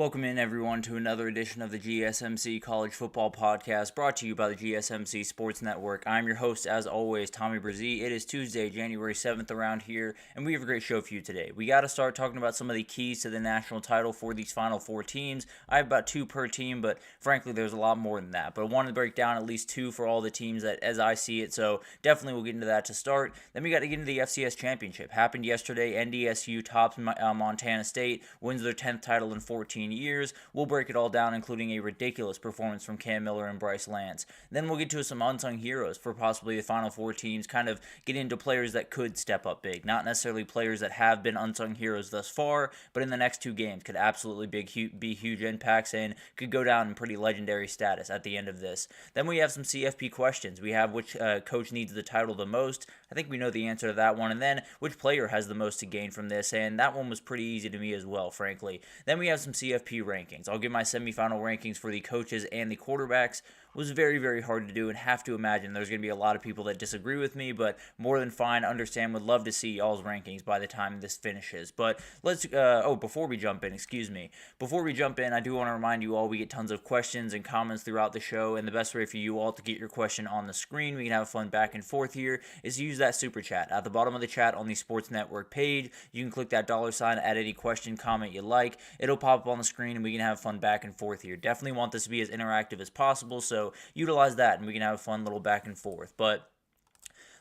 Welcome in, everyone, to another edition of the GSMC College Football Podcast, brought to you by the GSMC Sports Network. I'm your host, as always, Tommy Brzee. It is Tuesday, January 7th around here, and we have a great show for you today. We got to start talking about some of the keys to the national title for these final four teams. I have about two per team, but frankly, there's a lot more than that. But I wanted to break down at least two for all the teams that, as I see it, so definitely we'll get into that to start. Then we got to get into the FCS Championship. Happened yesterday. NDSU tops Montana State, wins their 10th title in 14 years. We'll break it all down, including a ridiculous performance from Cam Miller and Bryce Lance. Then we'll get to some unsung heroes for possibly the final four teams, kind of get into players that could step up big. Not necessarily players that have been unsung heroes thus far, but in the next two games could absolutely be huge impacts and could go down in pretty legendary status at the end of this. Then we have some CFP questions. We have which coach needs the title the most. I think we know the answer to that one. And then which player has the most to gain from this, and that one was pretty easy to me as well, frankly. Then we have some CFP rankings. I'll give my semifinal rankings for the coaches and the quarterbacks. It was very, very hard to do, and have to imagine there's going to be a lot of people that disagree with me, but more than fine, understand, would love to see y'all's rankings by the time this finishes. But let's, before we jump in, I do want to remind you all we get tons of questions and comments throughout the show, and the best way for you all to get your question on the screen, we can have fun back and forth here, is to use that super chat. At the bottom of the chat on the Sports Network page, you can click that $, add any question, comment you like. It'll pop up on the screen, and we can have fun back and forth here. Definitely want this to be as interactive as possible, so utilize that and we can have a fun little back and forth. But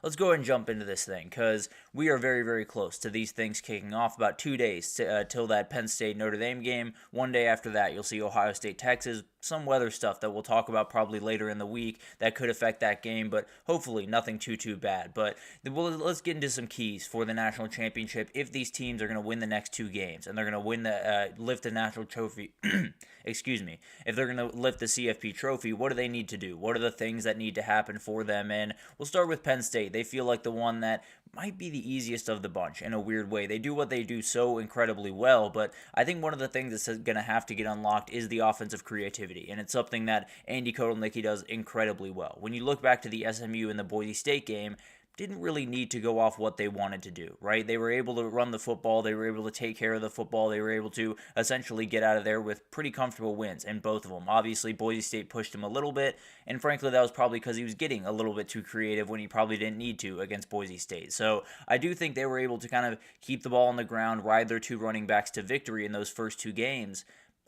let's go ahead and jump into this thing, because we are very, very close to these things kicking off. About 2 days till that Penn State Notre Dame game. One day after that, you'll see Ohio State Texas. Some weather stuff that we'll talk about probably later in the week that could affect that game, but hopefully nothing too bad. But let's get into some keys for the national championship if these teams are going to win the next two games and they're going to win lift the national trophy. Excuse me. If they're going to lift the CFP trophy, what do they need to do? What are the things that need to happen for them? And we'll start with Penn State. They feel like the one that might be the easiest of the bunch in a weird way. They do what they do so incredibly well, but I think one of the things that's going to have to get unlocked is the offensive creativity, and it's something that Andy Kotelnicki does incredibly well. When you look back to the SMU and the Boise State game, didn't really need to go off what they wanted to do, right? They were able to run the football, they were able to take care of the football, they were able to essentially get out of there with pretty comfortable wins in both of them. Obviously, Boise State pushed him a little bit, and frankly, that was probably because he was getting a little bit too creative when he probably didn't need to against Boise State. So I do think they were able to kind of keep the ball on the ground, ride their two running backs to victory in those first two games.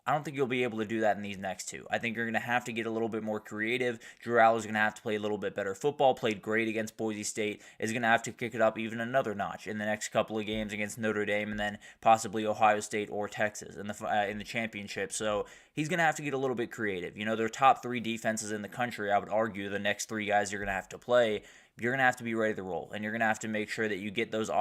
I don't think you'll be able to do that in these next two. I think you're going to have to get a little bit more creative. Drew Allar's going to have to play a little bit better football, played great against Boise State, is going to have to kick it up even another notch in the next couple of games against Notre Dame and then possibly Ohio State or Texas in the championship. So he's going to have to get a little bit creative. You know, their top three defenses in the country, I would argue the next three guys you're going to have to play, you're going to have to be ready to roll, and you're going to have to make sure that you get those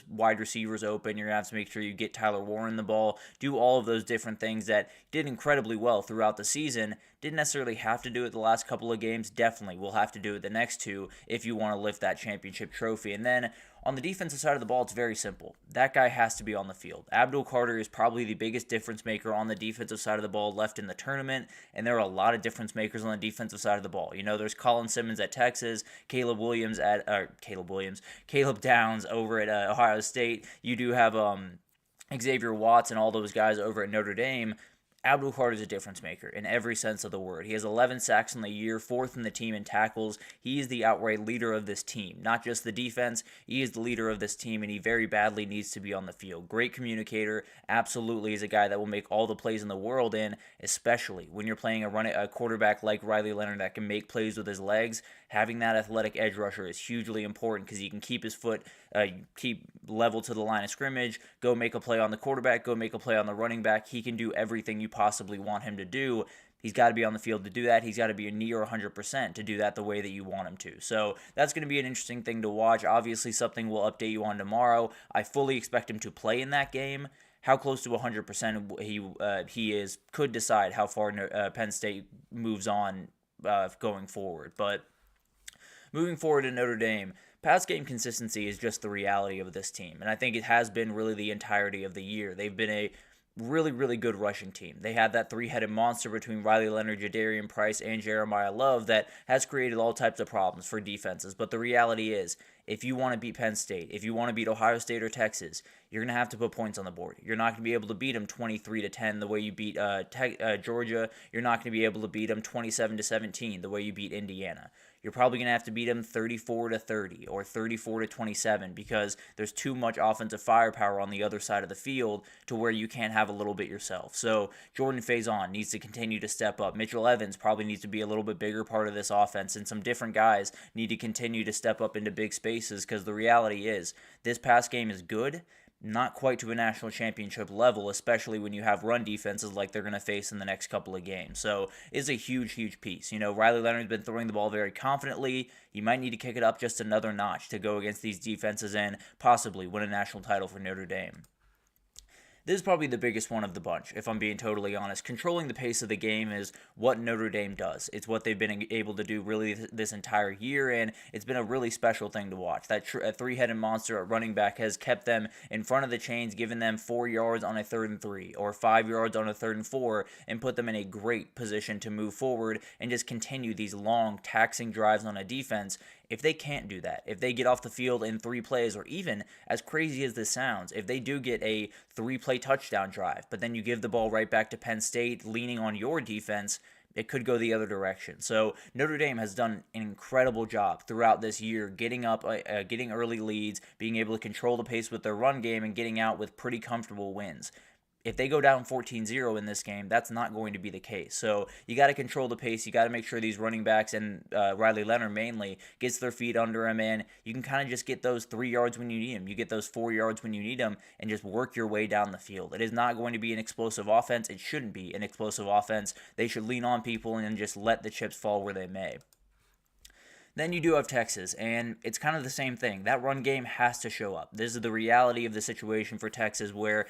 wide receivers open. You're going to have to make sure you get Tyler Warren the ball, do all of those different things that did incredibly well throughout the season. Didn't necessarily have to do it the last couple of games. Definitely will have to do it the next two if you want to lift that championship trophy. And then on the defensive side of the ball, it's very simple. That guy has to be on the field. Abdul Carter is probably the biggest difference maker on the defensive side of the ball left in the tournament, and there are a lot of difference makers on the defensive side of the ball. You know, there's Colin Simmons at Texas, Caleb Downs over at Ohio State. You do have Xavier Watts and all those guys over at Notre Dame. Abdul Carter is a difference maker in every sense of the word. He has 11 sacks in the year, fourth in the team in tackles. He is the outright leader of this team, not just the defense. He is the leader of this team, and he very badly needs to be on the field. Great communicator, absolutely is a guy that will make all the plays in the world, and especially when you're playing a quarterback like Riley Leonard that can make plays with his legs, having that athletic edge rusher is hugely important because he can keep his foot, keep level to the line of scrimmage, go make a play on the quarterback, go make a play on the running back. He can do everything you possibly want him to do. He's got to be on the field to do that. He's got to be near 100% to do that the way that you want him to. So that's going to be an interesting thing to watch. Obviously, something we'll update you on tomorrow. I fully expect him to play in that game. How close to 100% he is could decide how far Penn State moves on going forward. But moving forward to Notre Dame, pass game consistency is just the reality of this team, and I think it has been really the entirety of the year. They've been really, really good rushing team. They had that three-headed monster between Riley Leonard, Jadarian Price, and Jeremiah Love that has created all types of problems for defenses. But the reality is, if you want to beat Penn State, if you want to beat Ohio State or Texas, you're going to have to put points on the board. You're not going to be able to beat them 23-10 the way you beat Georgia. You're not going to be able to beat them 27-17 the way you beat Indiana. You're probably going to have to beat them 34-30 or 34-27 because there's too much offensive firepower on the other side of the field to where you can't have a little bit yourself. So Jordan Faison needs to continue to step up. Mitchell Evans probably needs to be a little bit bigger part of this offense, and some different guys need to continue to step up into big spaces because the reality is this pass game is good, not quite to a national championship level, especially when you have run defenses like they're going to face in the next couple of games. So it's a huge, huge piece. Riley Leonard's been throwing the ball very confidently. You might need to kick it up just another notch to go against these defenses and possibly win a national title for Notre Dame. This is probably the biggest one of the bunch, if I'm being totally honest. Controlling the pace of the game is what Notre Dame does. It's what they've been able to do really this entire year, and it's been a really special thing to watch. That three-headed monster at running back has kept them in front of the chains, given them 4 yards on a 3rd and 3 or 5 yards on a 3rd and 4, and put them in a great position to move forward and just continue these long, taxing drives on a defense. If they can't do that, if they get off the field in 3 plays, or even, as crazy as this sounds, if they do get a 3-play touchdown drive, but then you give the ball right back to Penn State leaning on your defense, it could go the other direction. So Notre Dame has done an incredible job throughout this year getting early leads, being able to control the pace with their run game, and getting out with pretty comfortable wins. If they go down 14-0 in this game, that's not going to be the case. So you got to control the pace. You got to make sure these running backs and Riley Leonard mainly gets their feet under him, and you can kind of just get those 3 yards when you need them. You get those 4 yards when you need them, and just work your way down the field. It is not going to be an explosive offense. It shouldn't be an explosive offense. They should lean on people and just let the chips fall where they may. Then you do have Texas, and it's kind of the same thing. That run game has to show up. This is the reality of the situation for Texas, where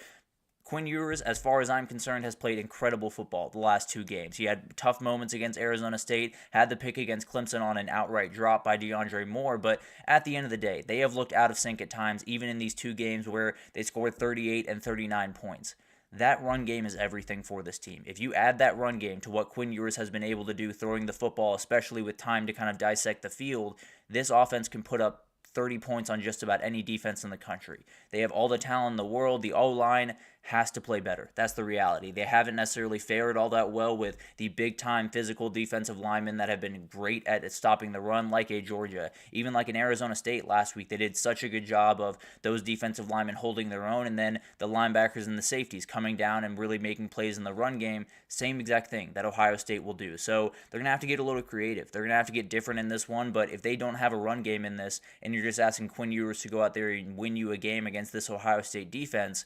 Quinn Ewers, as far as I'm concerned, has played incredible football the last 2 games. He had tough moments against Arizona State, had the pick against Clemson on an outright drop by DeAndre Moore, but at the end of the day, they have looked out of sync at times, even in these 2 games where they scored 38 and 39 points. That run game is everything for this team. If you add that run game to what Quinn Ewers has been able to do throwing the football, especially with time to kind of dissect the field, this offense can put up 30 points on just about any defense in the country. They have all the talent in the world. The O-line has to play better. That's the reality. They haven't necessarily fared all that well with the big-time physical defensive linemen that have been great at stopping the run, like a Georgia. Even like in Arizona State last week, they did such a good job of those defensive linemen holding their own, and then the linebackers and the safeties coming down and really making plays in the run game. Same exact thing that Ohio State will do. So they're going to have to get a little creative. They're going to have to get different in this one, but if they don't have a run game in this, and you're just asking Quinn Ewers to go out there and win you a game against this Ohio State defense,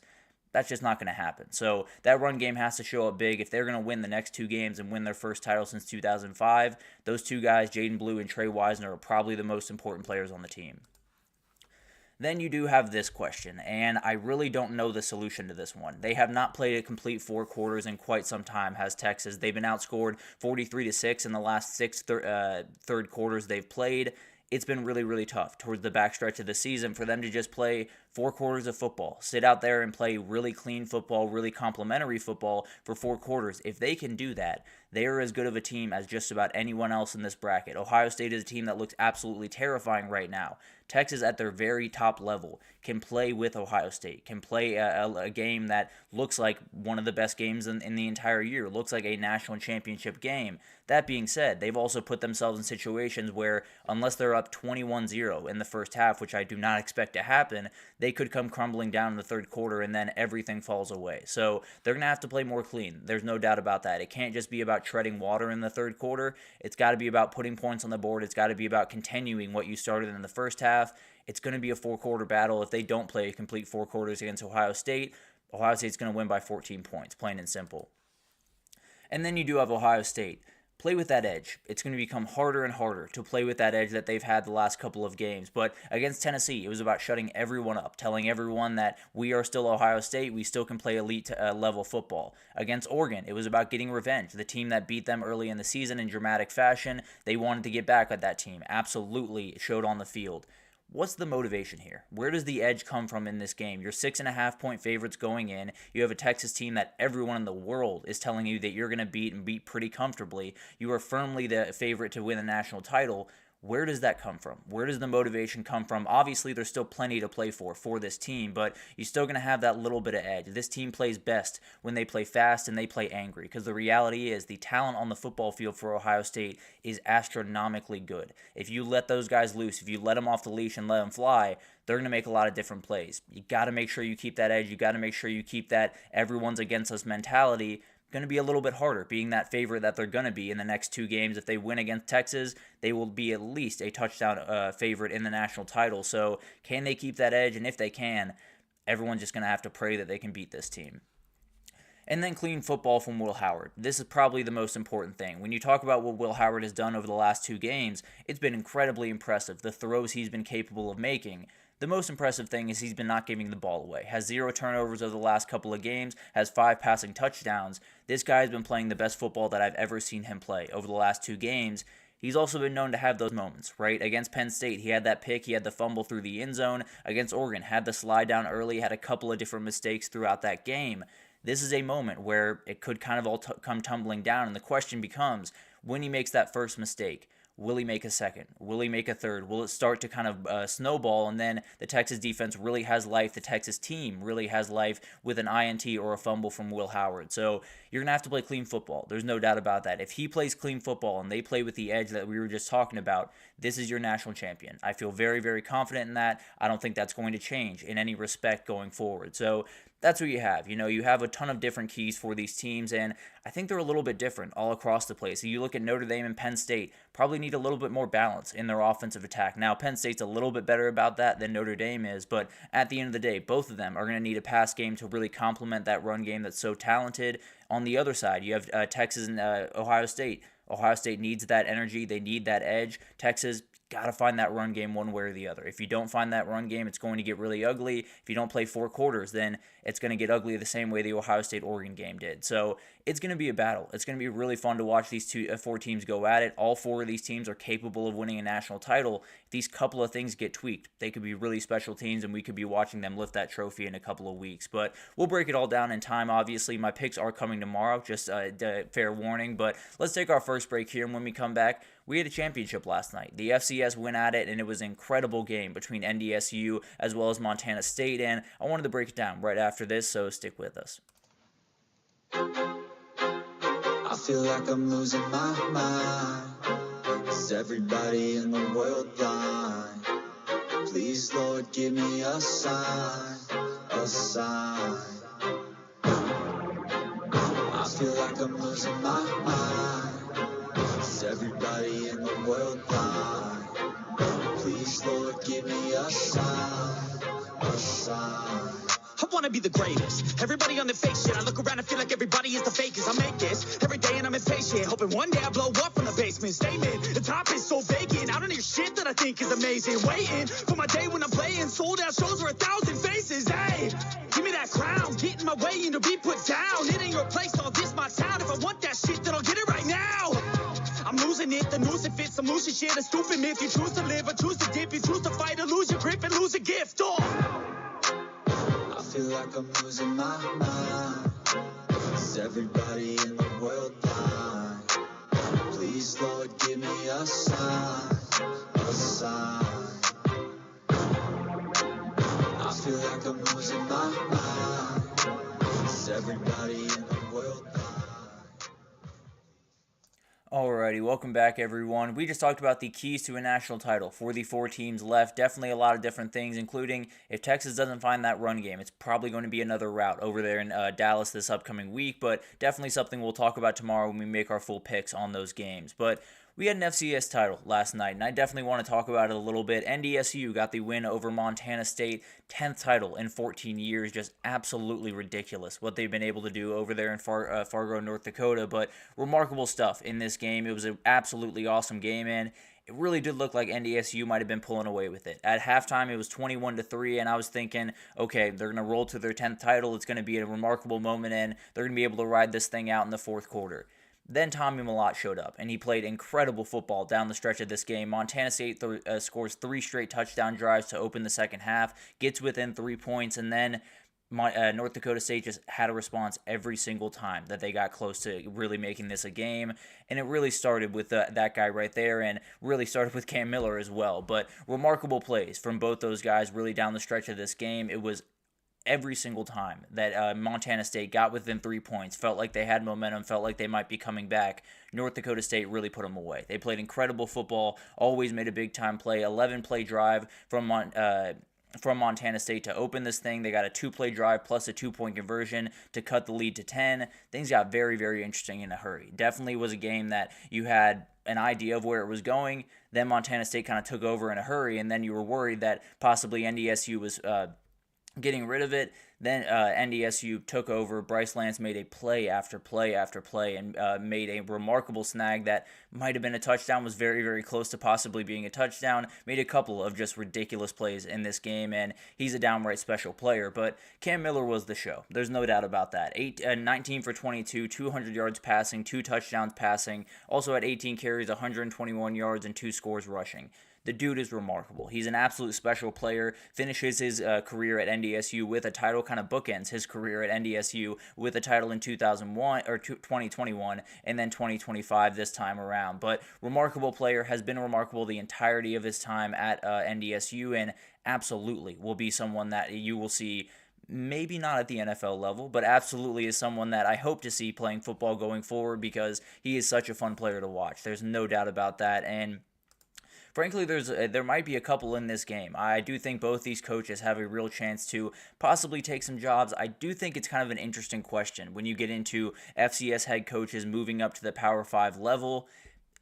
that's just not going to happen. So that run game has to show up big. If they're going to win the next 2 games and win their first title since 2005, those 2 guys, Jaden Blue and Trey Wisner, are probably the most important players on the team. Then you do have this question, and I really don't know the solution to this one. They have not played a complete 4 quarters in quite some time, has Texas. They've been outscored 43-6 in the last 6 third quarters they've played. It's been really, really tough towards the backstretch of the season for them to just play 4 quarters of football, sit out there and play really clean football, really complimentary football for 4 quarters. If they can do that, they are as good of a team as just about anyone else in this bracket. Ohio State is a team that looks absolutely terrifying right now. Texas, at their very top level, can play with Ohio State, can play a game that looks like one of the best games in the entire year, looks like a national championship game. That being said, they've also put themselves in situations where, unless they're up 21-0 in the first half, which I do not expect to happen, they could come crumbling down in the 3rd quarter and then everything falls away. So they're going to have to play more clean. There's no doubt about that. It can't just be about treading water in the 3rd quarter. It's got to be about putting points on the board. It's got to be about continuing what you started in the first half. It's going to be a 4-quarter battle. If they don't play a complete 4 quarters against Ohio State's going to win by 14 points, plain and simple. And then you do have Ohio State. Play with that edge. It's going to become harder and harder to play with that edge that they've had the last couple of games. But against Tennessee, it was about shutting everyone up, telling everyone that we are still Ohio State, we still can play elite level football. Against Oregon, it was about getting revenge. The team that beat them early in the season in dramatic fashion, they wanted to get back at that team. Absolutely showed on the field. What's the motivation here? Where does the edge come from in this game? You're 6.5-point favorites going in. You have a Texas team that everyone in the world is telling you that you're going to beat and beat pretty comfortably. You are firmly the favorite to win the national title. Where does that come from? Where does the motivation come from? Obviously, there's still plenty to play for this team, but you're still going to have that little bit of edge. This team plays best when they play fast and they play angry, because the reality is the talent on the football field for Ohio State is astronomically good. If you let those guys loose, if you let them off the leash and let them fly, they're going to make a lot of different plays. You got to make sure you keep that edge. You got to make sure you keep that everyone's against us mentality. Going to be a little bit harder, being that favorite that they're going to be in the next two games. If they win against Texas, they will be at least a touchdown favorite in the national title. So can they keep that edge? And if they can, everyone's just going to have to pray that they can beat this team. And then clean football from Will Howard. This is probably the most important thing. When you talk about what Will Howard has done over the last two games, it's been incredibly impressive. The throws he's been capable of making. The most impressive thing is he's been not giving the ball away. Has 0 turnovers over the last couple of games, has 5 passing touchdowns. This guy has been playing the best football that I've ever seen him play over the last two games. He's also been known to have those moments, right? Against Penn State, he had that pick, he had the fumble through the end zone. Against Oregon, had the slide down early, had a couple of different mistakes throughout that game. This is a moment where it could kind of all come tumbling down, and the question becomes, when he makes that first mistake, will he make a second? Will he make a third? Will it start to kind of snowball, and then the Texas defense really has life, the Texas team really has life with an INT or a fumble from Will Howard? So you're going to have to play clean football. There's no doubt about that. If he plays clean football and they play with the edge that we were just talking about, this is your national champion. I feel very, very confident in that. I don't think that's going to change in any respect going forward. So that's what you have. You have a ton of different keys for these teams, and I think they're a little bit different all across the place. You look at Notre Dame and Penn State, probably need a little bit more balance in their offensive attack. Now, Penn State's a little bit better about that than Notre Dame is, but at the end of the day, both of them are going to need a pass game to really complement that run game that's so talented. On the other side, you have Texas and Ohio State. Ohio State needs that energy. They need that edge. Texas got to find that run game one way or the other. If you don't find that run game, it's going to get really ugly. If you don't play 4 quarters, then it's going to get ugly the same way the Ohio State-Oregon game did. So it's going to be a battle. It's going to be really fun to watch these 4 teams go at it. All 4 of these teams are capable of winning a national title. If these couple of things get tweaked, they could be really special teams, and we could be watching them lift that trophy in a couple of weeks. But we'll break it all down in time, obviously. My picks are coming tomorrow, just fair warning. But let's take our first break here, and when we come back, we had a championship last night. The FCS went at it, and it was an incredible game between NDSU as well as Montana State, and I wanted to break it down right after this, so stick with us. I feel like I'm losing my mind. Is everybody in the world blind? Please, Lord, give me a sign, a sign. I feel like I'm losing my mind. Is everybody in the world blind? Please, Lord, give me a sign, a sign. I wanna be the greatest. Everybody on the fake shit. I look around and feel like everybody is the fakest. I make this every day and I'm impatient, hoping one day I blow up from the basement. Statement, the top is so vacant. I don't hear shit that I think is amazing. Waiting for my day when I'm playing sold out shows where 1,000 faces. Hey, give me that crown, get in my way and to be put down. It ain't your place, all this my town. If I want that shit, then I'll get it right now. I'm losing it, the noose it fits, I'm losing shit, a stupid myth. You choose to live or choose to dip, you choose to fight or lose your grip and lose a gift. I feel like I'm losing my mind. Is everybody in the world blind? Please, Lord, give me a sign, a sign. I feel like I'm losing my mind. Is everybody in the world blind? Alrighty, welcome back everyone. We just talked about the keys to a national title for the 4 teams left. Definitely a lot of different things, including if Texas doesn't find that run game, it's probably going to be another route over there in Dallas this upcoming week, but definitely something we'll talk about tomorrow when we make our full picks on those games. But we had an FCS title last night, and I definitely want to talk about it a little bit. NDSU got the win over Montana State, 10th title in 14 years, just absolutely ridiculous what they've been able to do over there in Fargo, North Dakota, but remarkable stuff in this game. It was an absolutely awesome game, and it really did look like NDSU might have been pulling away with it. At halftime, it was 21-3, and I was thinking, okay, they're going to roll to their 10th title. It's going to be a remarkable moment, and they're going to be able to ride this thing out in the fourth quarter. Then Tommy Mellott showed up, and he played incredible football down the stretch of this game. Montana State scores 3 straight touchdown drives to open the second half, gets within 3 points, and then North Dakota State just had a response every single time that they got close to really making this a game. And it really started with that guy right there, and really started with Cam Miller as well. But remarkable plays from both those guys really down the stretch of this game. It was every single time that Montana State got within 3 points, felt like they had momentum, felt like they might be coming back, North Dakota State really put them away. They played incredible football, always made a big-time play, 11-play drive from Montana State to open this thing. They got a 2-play drive plus a 2-point conversion to cut the lead to 10. Things got very, very interesting in a hurry. Definitely was a game that you had an idea of where it was going. Then Montana State kind of took over in a hurry, and then you were worried that possibly NDSU was getting rid of it. Then NDSU took over. Bryce Lance made a play after play after play and made a remarkable snag that might have been a touchdown, was very, very close to possibly being a touchdown, made a couple of just ridiculous plays in this game, and he's a downright special player. But Cam Miller was the show. There's no doubt about that. 19 for 22, 200 yards passing, 2 touchdowns passing, also had 18 carries, 121 yards, and 2 scores rushing. The dude is remarkable. He's an absolute special player, finishes his career at NDSU with a title, kind of bookends his career at NDSU with a title in 2021, and then 2025 this time around. But remarkable player, has been remarkable the entirety of his time at NDSU, and absolutely will be someone that you will see, maybe not at the NFL level, but absolutely is someone that I hope to see playing football going forward, because he is such a fun player to watch. There's no doubt about that. And frankly, there might be a couple in this game. I do think both these coaches have a real chance to possibly take some jobs. I do think it's kind of an interesting question when you get into FCS head coaches moving up to the Power 5 level.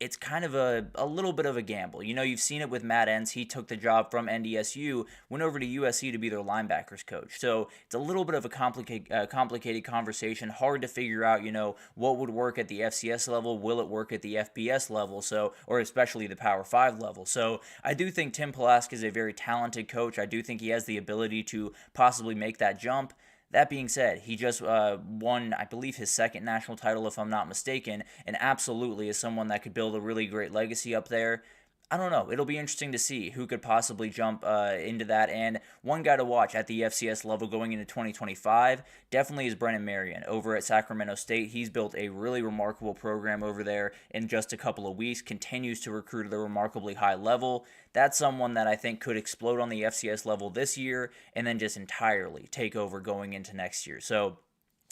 It's kind of a little bit of a gamble. You know, you've seen it with Matt Entz. He took the job from NDSU, went over to USC to be their linebackers coach. So it's a little bit of a complicated conversation. Hard to figure out, you know, what would work at the FCS level. Will it work at the FBS level? So, or especially the Power 5 level. So I do think Tim Pulaski is a very talented coach. I do think he has the ability to possibly make that jump. That being said, he just won, I believe, his second national title, if I'm not mistaken, and absolutely is someone that could build a really great legacy up there. I don't know. It'll be interesting to see who could possibly jump into that. And one guy to watch at the FCS level going into 2025 definitely is Brennan Marion over at Sacramento State. He's built a really remarkable program over there in just a couple of weeks, continues to recruit at a remarkably high level. That's someone that I think could explode on the FCS level this year and then just entirely take over going into next year. So,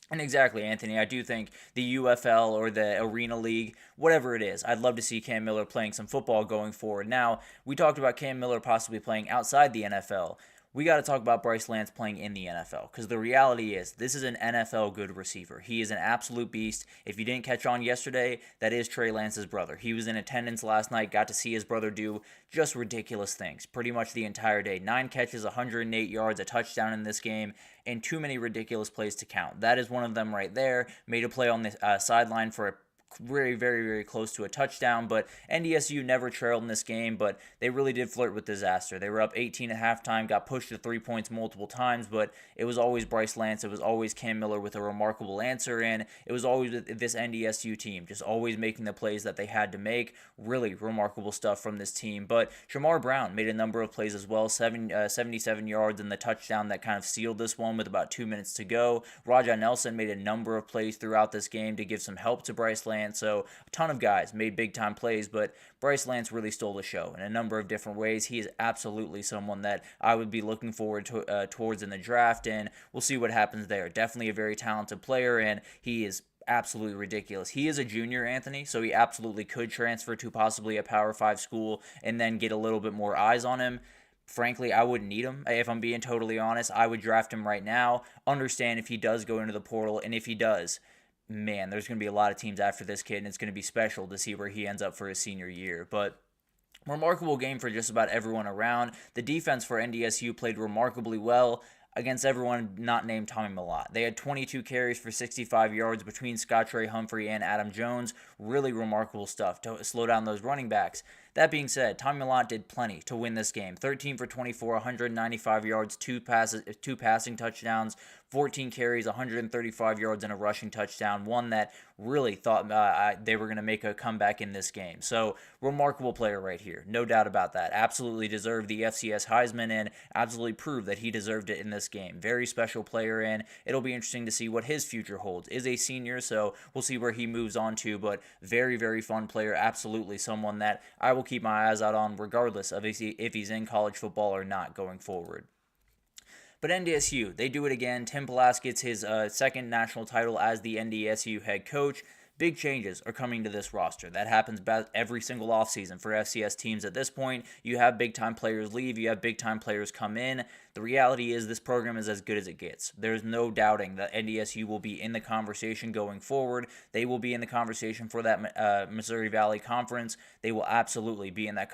and exactly, Anthony, I do think the UFL or the Arena League, whatever it is, I'd love to see Cam Miller playing some football going forward. Now, we talked about Cam Miller possibly playing outside the NFL. We got to talk about Bryce Lance playing in the NFL, because the reality is this is an NFL good receiver. He is an absolute beast. If you didn't catch on yesterday, that is Trey Lance's brother. He was in attendance last night, got to see his brother do just ridiculous things pretty much the entire day. 9 catches, 108 yards, a touchdown in this game, and too many ridiculous plays to count. That is one of them right there. Made a play on the sideline for a very, very, very close to a touchdown, but NDSU never trailed in this game, but they really did flirt with disaster. They were up 18 at halftime, got pushed to 3 points multiple times, but it was always Bryce Lance, it was always Cam Miller with a remarkable answer, and it was always this NDSU team, just always making the plays that they had to make. Really remarkable stuff from this team. But Shamar Brown made a number of plays as well, 77 yards and the touchdown that kind of sealed this one with about 2 minutes to go. Rajah Nelson made a number of plays throughout this game to give some help to Bryce Lance. So a ton of guys made big-time plays, but Bryce Lance really stole the show in a number of different ways. He is absolutely someone that I would be looking forward to towards in the draft, and we'll see what happens there. Definitely a very talented player, and he is absolutely ridiculous. He is a junior, Anthony, so he absolutely could transfer to possibly a Power 5 school and then get a little bit more eyes on him. Frankly, I wouldn't need him. If I'm being totally honest, I would draft him right now, understand if he does go into the portal, and if he does, man, there's going to be a lot of teams after this kid, and it's going to be special to see where he ends up for his senior year. But remarkable game for just about everyone around. The defense for NDSU played remarkably well against everyone not named Tommy Mellott. They had 22 carries for 65 yards between Scott Trey Humphrey and Adam Jones. Really remarkable stuff to slow down those running backs. that being said, Tommy Mellott did plenty to win this game. 13 for 24, 195 yards, two passing touchdowns, 14 carries, 135 yards, and a rushing touchdown. One that really thought they were going to make a comeback in this game. So, remarkable player right here. No doubt about that. Absolutely deserved the FCS Heisman and absolutely proved that he deserved it in this game. Very special player, and it'll be interesting to see what his future holds. Is a senior, so we'll see where he moves on to, but very, very fun player. Absolutely someone that I will keep my eyes out on regardless of if he's in college football or not going forward. But NDSU, they do it again. Tim Pulaski gets his second national title as the NDSU head coach. Big changes are coming to this roster. That happens about every single offseason for FCS teams at this point. You have big-time players leave. You have big-time players come in. The reality is this program is as good as it gets. There's no doubting that NDSU will be in the conversation going forward. They will be in the conversation for that Missouri Valley Conference. They will absolutely be in that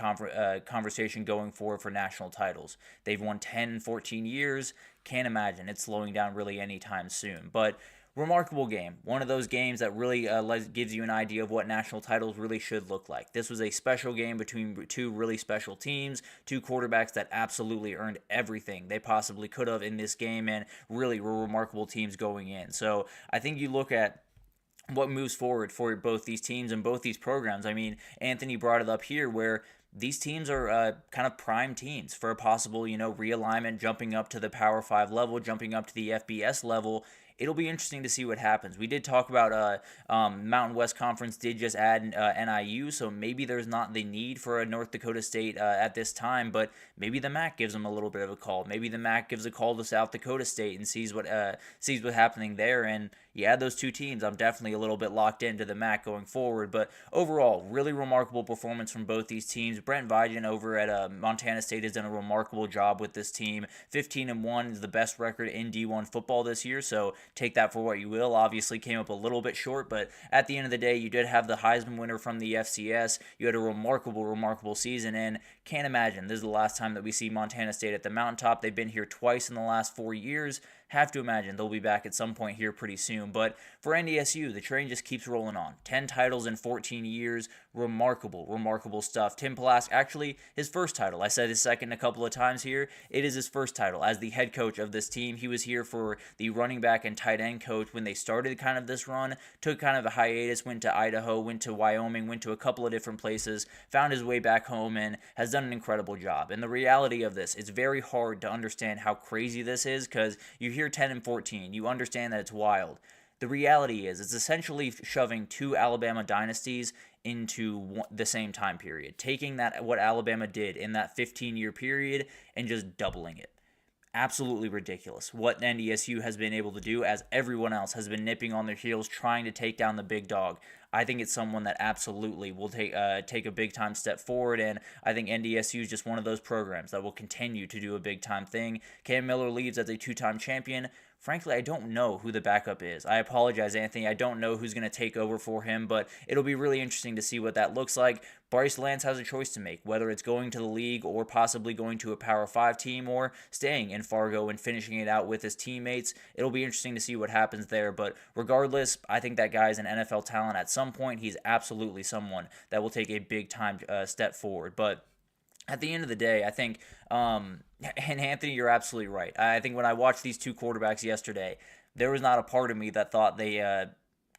conversation going forward for national titles. They've won 10 in 14 years. Can't imagine it slowing down really anytime soon. But remarkable game. One of those games that really gives you an idea of what national titles really should look like. This was a special game between two really special teams, two quarterbacks that absolutely earned everything they possibly could have in this game and really were remarkable teams going in. So I think you look at what moves forward for both these teams and both these programs. I mean, Anthony brought it up here where these teams are kind of prime teams for a possible, realignment, jumping up to the Power 5 level, jumping up to the FBS level. It'll be interesting to see what happens. We did talk about Mountain West Conference did just add NIU, so maybe there's not the need for a North Dakota State at this time, but maybe the MAC gives them a little bit of a call. Maybe the MAC gives a call to South Dakota State and sees what's happening there, and you add those two teams, I'm definitely a little bit locked into the MAC going forward. But overall, really remarkable performance from both these teams. Brent Vigen over at Montana State has done a remarkable job with this team. 15-1 is the best record in D1 football this year, so take that for what you will. Obviously came up a little bit short, but at the end of the day, you did have the Heisman winner from the FCS. You had a remarkable season, and can't imagine this is the last time that we see Montana State at the mountaintop. They've been here twice in the last 4 years. Have to imagine they'll be back at some point here pretty soon. But for NDSU, the train just keeps rolling on. 10 titles in 14 years. Remarkable stuff. Tim Pulaski, actually his first title. I said his second a couple of times here. It is his first title as the head coach of this team. He was here for the running back and tight end coach when they started kind of this run. Took kind of a hiatus, went to Idaho, went to Wyoming, went to a couple of different places, found his way back home, and has done an incredible job. And the reality of this, it's very hard to understand how crazy this is because you hear 10 and 14. You understand that it's wild. The reality is it's essentially shoving two Alabama dynasties into the same time period, taking that what Alabama did in that 15-year period and just doubling it. Absolutely ridiculous what NDSU has been able to do as everyone else has been nipping on their heels trying to take down the big dog. I think it's someone that absolutely will take a big-time step forward, and I think NDSU is just one of those programs that will continue to do a big-time thing. Cam Miller leaves as a two-time champion. Frankly, I don't know who the backup is. I apologize, Anthony. I don't know who's going to take over for him, but it'll be really interesting to see what that looks like. Bryce Lance has a choice to make, whether it's going to the league or possibly going to a Power 5 team or staying in Fargo and finishing it out with his teammates. It'll be interesting to see what happens there, but regardless, I think that guy's an NFL talent. At some point, he's absolutely someone that will take a big-time step forward, but at the end of the day, I think, and Anthony, you're absolutely right. I think when I watched these two quarterbacks yesterday, there was not a part of me that thought they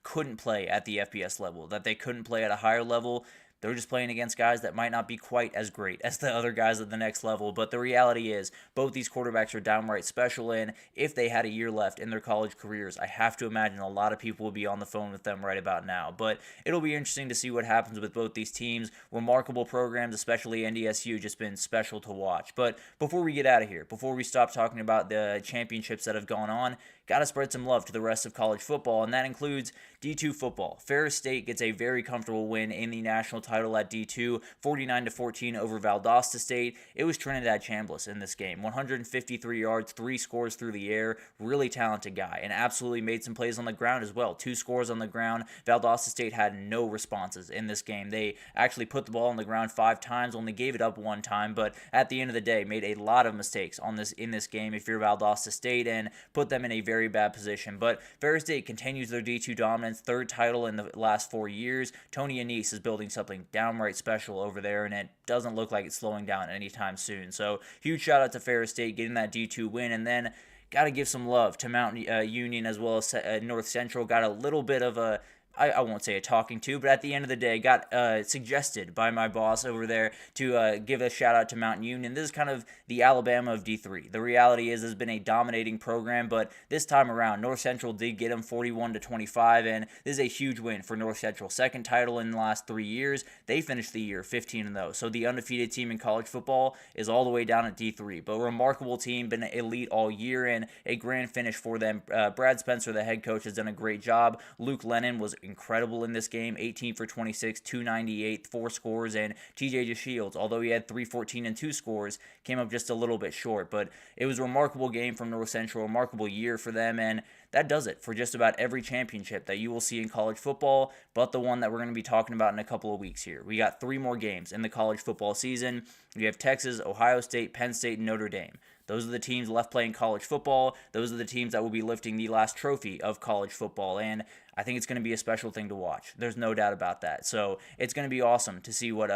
couldn't play at the FBS level, that they couldn't play at a higher level. They're just playing against guys that might not be quite as great as the other guys at the next level. But the reality is both these quarterbacks are downright special, and if they had a year left in their college careers, I have to imagine a lot of people will be on the phone with them right about now. But it'll be interesting to see what happens with both these teams. Remarkable programs, especially NDSU, just been special to watch. But before we get out of here, before we stop talking about the championships that have gone on, got to spread some love to the rest of college football, and that includes D2 football. Ferris State gets a very comfortable win in the national title at D2, 49-14 over Valdosta State. It was Trinidad Chambliss in this game. 153 yards, 3 scores through the air. Really talented guy, and absolutely made some plays on the ground as well. 2 scores on the ground. Valdosta State had no responses in this game. They actually put the ball on the ground 5 times, only gave it up 1 time, but at the end of the day, made a lot of mistakes in this game if you're Valdosta State, and put them in a very bad position. But Ferris State continues their D2 dominance, 3rd title in the last 4 years. Tony Anise is building something something downright special over there, and it doesn't look like it's slowing down anytime soon. So huge shout out to Ferris State getting that D2 win, and then got to give some love to Mount Union as well as North Central. Got a little bit of a, I won't say a talking to, but at the end of the day, got suggested by my boss over there to give a shout out to Mount Union. This is kind of the Alabama of D3. The reality is, it's been a dominating program, but this time around, North Central did get them 41-25, and this is a huge win for North Central. Second title in the last 3 years. They finished the year 15-0. So the undefeated team in college football is all the way down at D3. But a remarkable team, been elite all year, and a grand finish for them. Brad Spencer, the head coach, has done a great job. Luke Lennon was incredible in this game, 18 for 26, 298, 4 scores, and TJ DeShields, although he had 314 and 2 scores, came up just a little bit short. But it was a remarkable game from North Central, a remarkable year for them, and that does it for just about every championship that you will see in college football, but the one that we're going to be talking about in a couple of weeks here. We got 3 more games in the college football season. We have Texas, Ohio State, Penn State, and Notre Dame. Those are the teams left playing college football. Those are the teams that will be lifting the last trophy of college football, and I think it's going to be a special thing to watch. There's no doubt about that. So it's going to be awesome to see what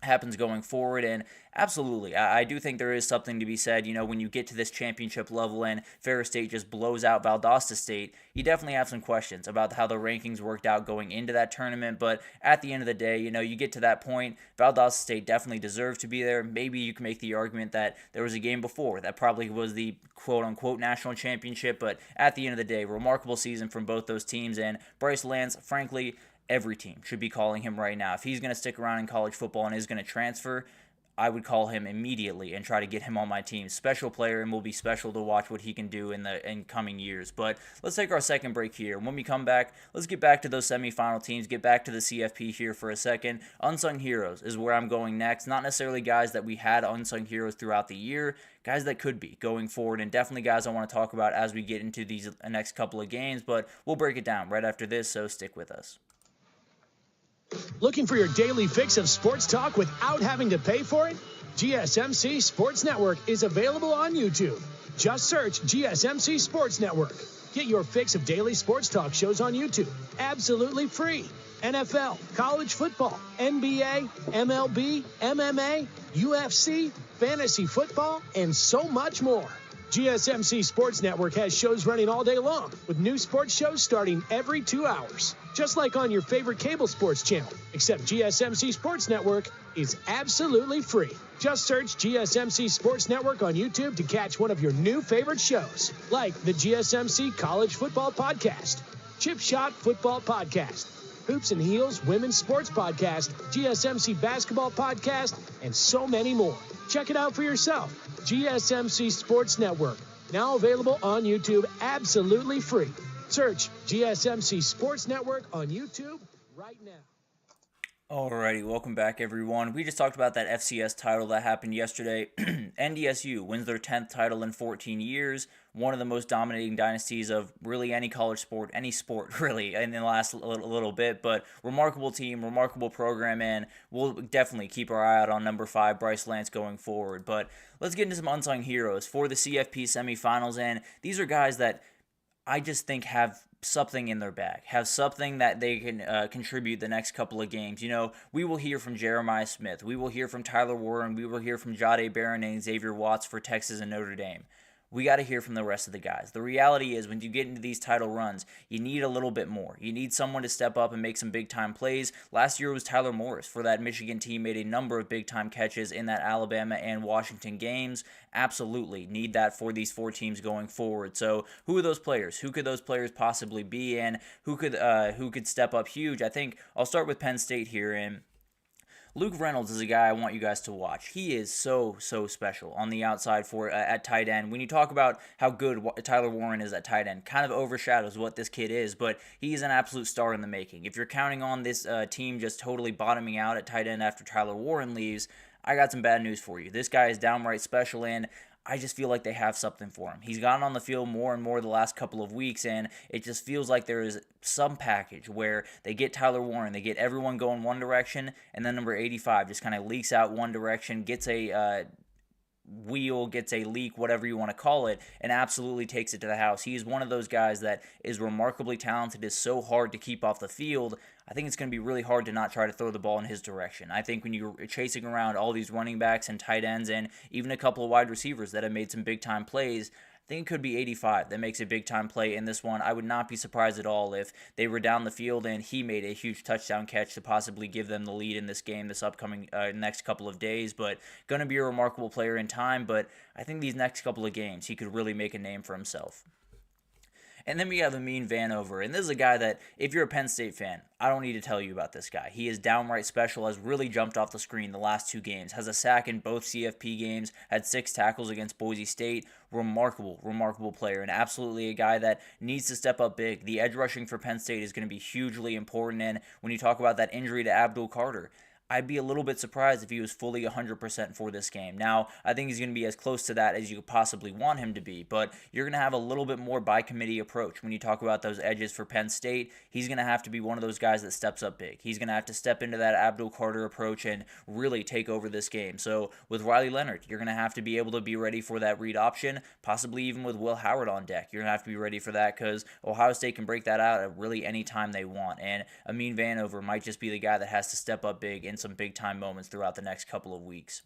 happens going forward, and absolutely, I do think there is something to be said, when you get to this championship level and Ferris State just blows out Valdosta State, you definitely have some questions about how the rankings worked out going into that tournament, but at the end of the day, you get to that point, Valdosta State definitely deserved to be there. Maybe you can make the argument that there was a game before that probably was the quote-unquote national championship, but at the end of the day, remarkable season from both those teams, and Bryce Lance, frankly, every team should be calling him right now. If he's going to stick around in college football and is going to transfer, I would call him immediately and try to get him on my team. Special player, and will be special to watch what he can do in coming years. But let's take our second break here. When we come back, let's get back to those semifinal teams, get back to the CFP here for a second. Unsung heroes is where I'm going next. Not necessarily guys that we had unsung heroes throughout the year, guys that could be going forward, and definitely guys I want to talk about as we get into these next couple of games. But we'll break it down right after this, so stick with us. Looking for your daily fix of sports talk without having to pay for it? GSMC Sports Network is available on YouTube. Just search GSMC Sports Network. Get your fix of daily sports talk shows on YouTube, absolutely free. NFL, college football, NBA, MLB, MMA, UFC, fantasy football, and so much more. GSMC Sports Network has shows running all day long, with new sports shows starting every 2 hours. Just like on your favorite cable sports channel, except GSMC Sports Network is absolutely free. Just search GSMC Sports Network on YouTube to catch one of your new favorite shows, like the GSMC College Football Podcast, Chip Shot Football Podcast, Hoops and Heels Women's Sports Podcast, GSMC Basketball Podcast, and so many more. Check it out for yourself. GSMC Sports Network, now available on YouTube absolutely free. Search GSMC Sports Network on YouTube right now. Alrighty, welcome back everyone. We just talked about that FCS title that happened yesterday. NDSU wins their 10th title in 14 years. One of the most dominating dynasties of really any college sport, any sport really, in the last little bit. But remarkable team, remarkable program, and we'll definitely keep our eye out on number 5, Bryce Lance, going forward. But let's get into some unsung heroes for the CFP semifinals, and these are guys that I just think have something in their bag, have something that they can contribute the next couple of games. We will hear from Jeremiah Smith, we will hear from Tyler Warren, we will hear from Jahdae Barron and Xavier Watts for Texas and Notre Dame. We got to hear from the rest of the guys. The reality is, when you get into these title runs, you need a little bit more. You need someone to step up and make some big-time plays. Last year it was Tyler Morris for that Michigan team, made a number of big-time catches in that Alabama and Washington games. Absolutely need that for these 4 teams going forward. So who are those players? Who could those players possibly be, and who could step up huge? I think I'll start with Penn State here, and Luke Reynolds is a guy I want you guys to watch. He is so special on the outside for at tight end. When you talk about how good Tyler Warren is at tight end, kind of overshadows what this kid is, but he's an absolute star in the making. If you're counting on this team just totally bottoming out at tight end after Tyler Warren leaves, I got some bad news for you. This guy is downright special, and I just feel like they have something for him. He's gotten on the field more and more the last couple of weeks, and it just feels like there is some package where they get Tyler Warren, they get everyone going one direction, and then number 85 just kind of leaks out one direction, gets a wheel, gets a leak, whatever you want to call it, and absolutely takes it to the house. He is one of those guys that is remarkably talented, is so hard to keep off the field. I think it's going to be really hard to not try to throw the ball in his direction. I think when you're chasing around all these running backs and tight ends and even a couple of wide receivers that have made some big-time plays, I think it could be 85 that makes a big-time play in this one. I would not be surprised at all if they were down the field and he made a huge touchdown catch to possibly give them the lead in this game this upcoming next couple of days. But going to be a remarkable player in time, but I think these next couple of games he could really make a name for himself. And then we have Amin Vanover, and this is a guy that, if you're a Penn State fan, I don't need to tell you about this guy. He is downright special, has really jumped off the screen the last 2 games, has a sack in both CFP games, had 6 tackles against Boise State. Remarkable player, and absolutely a guy that needs to step up big. The edge rushing for Penn State is going to be hugely important, and when you talk about that injury to Abdul Carter, I'd be a little bit surprised if he was fully 100% for this game. Now, I think he's going to be as close to that as you could possibly want him to be, but you're going to have a little bit more by committee approach when you talk about those edges for Penn State. He's going to have to be one of those guys that steps up big. He's going to have to step into that Abdul Carter approach and really take over this game. So with Riley Leonard, you're going to have to be able to be ready for that read option, possibly even with Will Howard on deck. You're going to have to be ready for that because Ohio State can break that out at really any time they want, and Amin Vanover might just be the guy that has to step up big in some big-time moments throughout the next couple of weeks.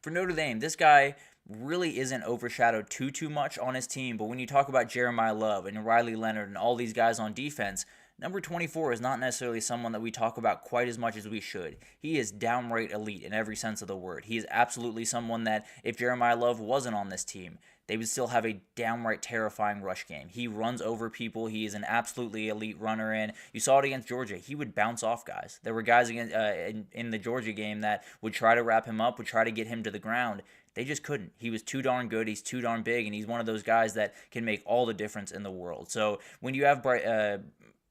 For Notre Dame, this guy really isn't overshadowed too much on his team, but when you talk about Jeremiah Love and Riley Leonard and all these guys on defense, number 24 is not necessarily someone that we talk about quite as much as we should. He is downright elite in every sense of the word. He is absolutely someone that, if Jeremiah Love wasn't on this team, they would still have a downright terrifying rush game. He runs over people. He is an absolutely elite runner, and you saw it against Georgia. He would bounce off guys. There were guys in the Georgia game that would try to wrap him up, would try to get him to the ground. They just couldn't. He was too darn good. He's too darn big, and he's one of those guys that can make all the difference in the world. So when you have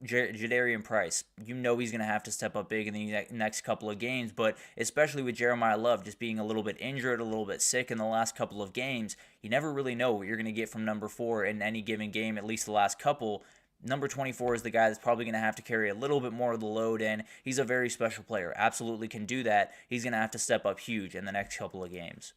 Jadarian Price, you know he's going to have to step up big in the next couple of games, but especially with Jeremiah Love just being a little bit injured, a little bit sick in the last couple of games, you never really know what you're going to get from number 4 in any given game, at least the last couple. Number 24 is the guy that's probably going to have to carry a little bit more of the load, and he's a very special player. Absolutely can do that. He's going to have to step up huge in the next couple of games.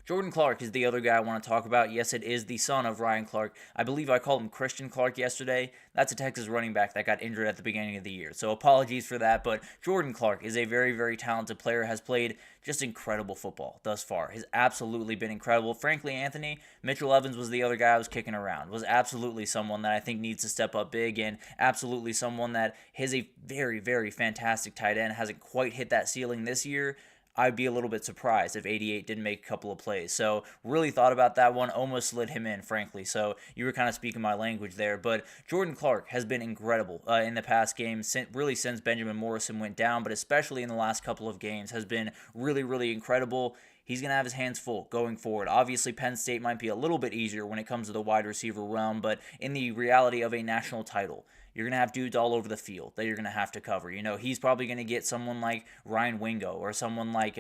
Jordan Clark is the other guy I want to talk about. Yes, it is the son of Ryan Clark. I believe I called him Christian Clark yesterday. That's a Texas running back that got injured at the beginning of the year. So apologies for that, but Jordan Clark is a very talented player, has played just incredible football thus far. Has absolutely been incredible. Frankly, Anthony, Mitchell Evans was the other guy I was kicking around. Was absolutely someone that I think needs to step up big, and absolutely someone that is a very fantastic tight end. Hasn't quite hit that ceiling this year. I'd be a little bit surprised if 88 didn't make a couple of plays. So really thought about that one, almost slid him in, frankly. So you were kind of speaking my language there. But Jordan Clark has been incredible in the past games, really since Benjamin Morrison went down, but especially in the last couple of games, has been really incredible. He's going to have his hands full going forward. Obviously, Penn State might be a little bit easier when it comes to the wide receiver realm, but in the reality of a national title, you're going to have dudes all over the field that you're going to have to cover. You know, he's probably going to get someone like Ryan Wingo or someone like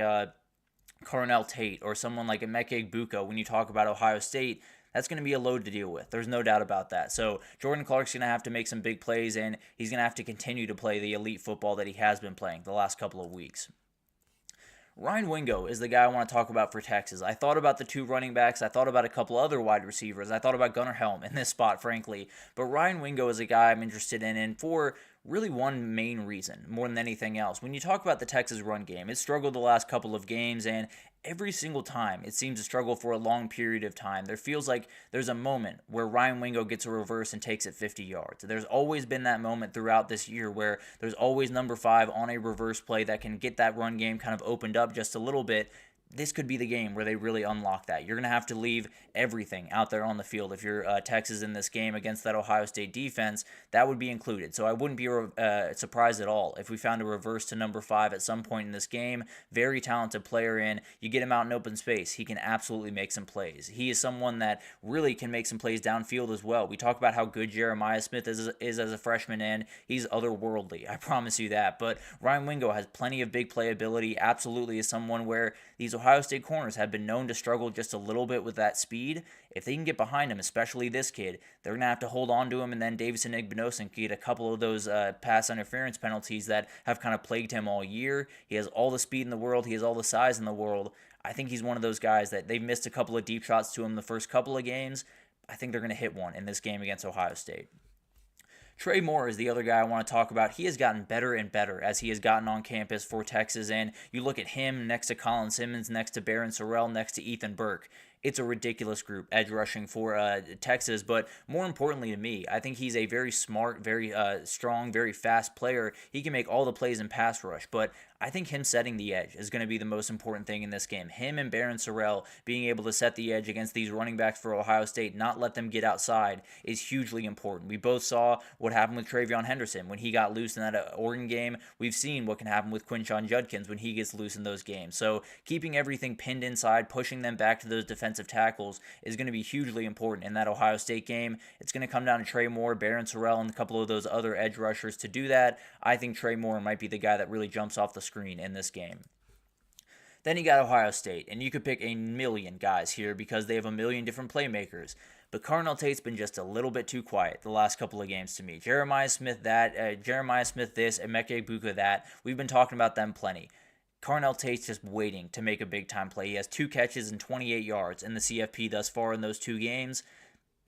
Carnell Tate or someone like Emeka Egbuka when you talk about Ohio State. That's going to be a load to deal with. There's no doubt about that. So Jordan Clark's going to have to make some big plays, and he's going to have to continue to play the elite football that he has been playing the last couple of weeks. Ryan Wingo is the guy I want to talk about for Texas. I thought about the 2 running backs. I thought about a couple other wide receivers. I thought about Gunnar Helm in this spot, frankly. But Ryan Wingo is a guy I'm interested in, and for really one main reason, more than anything else. When you talk about the Texas run game, it struggled the last couple of games, and every single time it seems to struggle for a long period of time. There feels like there's a moment where Ryan Wingo gets a reverse and takes it 50 yards. There's always been that moment throughout this year where there's always number 5 on a reverse play that can get that run game kind of opened up just a little bit. This could be the game where they really unlock that. You're going to have to leave everything out there on the field. If you're Texas in this game against that Ohio State defense, that would be included. So I wouldn't be surprised at all if we found a reverse to number 5 at some point in this game. Very talented player, and you get him out in open space, he can absolutely make some plays. He is someone that really can make some plays downfield as well. We talk about how good Jeremiah Smith is as a freshman, and he's otherworldly. I promise you that. But Ryan Wingo has plenty of big playability, absolutely is someone where these Ohio State corners have been known to struggle just a little bit with that speed. If they can get behind him, especially this kid, they're going to have to hold on to him, and then Davison Igbinosun can get a couple of those pass interference penalties that have kind of plagued him all year. He has all the speed in the world. He has all the size in the world. I think he's one of those guys that they've missed a couple of deep shots to him the first couple of games. I think they're going to hit one in this game against Ohio State. Trey Moore is the other guy I want to talk about. He has gotten better and better as he has gotten on campus for Texas, and you look at him next to Colin Simmons, next to Barron Sorrell, next to Ethan Burke. It's a ridiculous group, edge rushing for Texas, but more importantly to me, I think he's a very smart, very strong, very fast player. He can make all the plays in pass rush, but I think him setting the edge is going to be the most important thing in this game. Him and Barron Sorrell being able to set the edge against these running backs for Ohio State, not let them get outside, is hugely important. We both saw what happened with Travion Henderson when he got loose in that Oregon game. We've seen what can happen with Quinshon Judkins when he gets loose in those games. So keeping everything pinned inside, pushing them back to those defensive tackles is going to be hugely important in that Ohio State game. It's going to come down to Trey Moore, Barron Sorrell, and a couple of those other edge rushers to do that. I think Trey Moore might be the guy that really jumps off the screen in this game. Then you got Ohio State, and you could pick a million guys here because they have a million different playmakers. But Carnell Tate's been just a little bit too quiet the last couple of games to me. Jeremiah Smith this, Emeka Egbuka that. We've been talking about them plenty. Carnell Tate's just waiting to make a big-time play. He has 2 catches and 28 yards in the CFP thus far in those 2 games.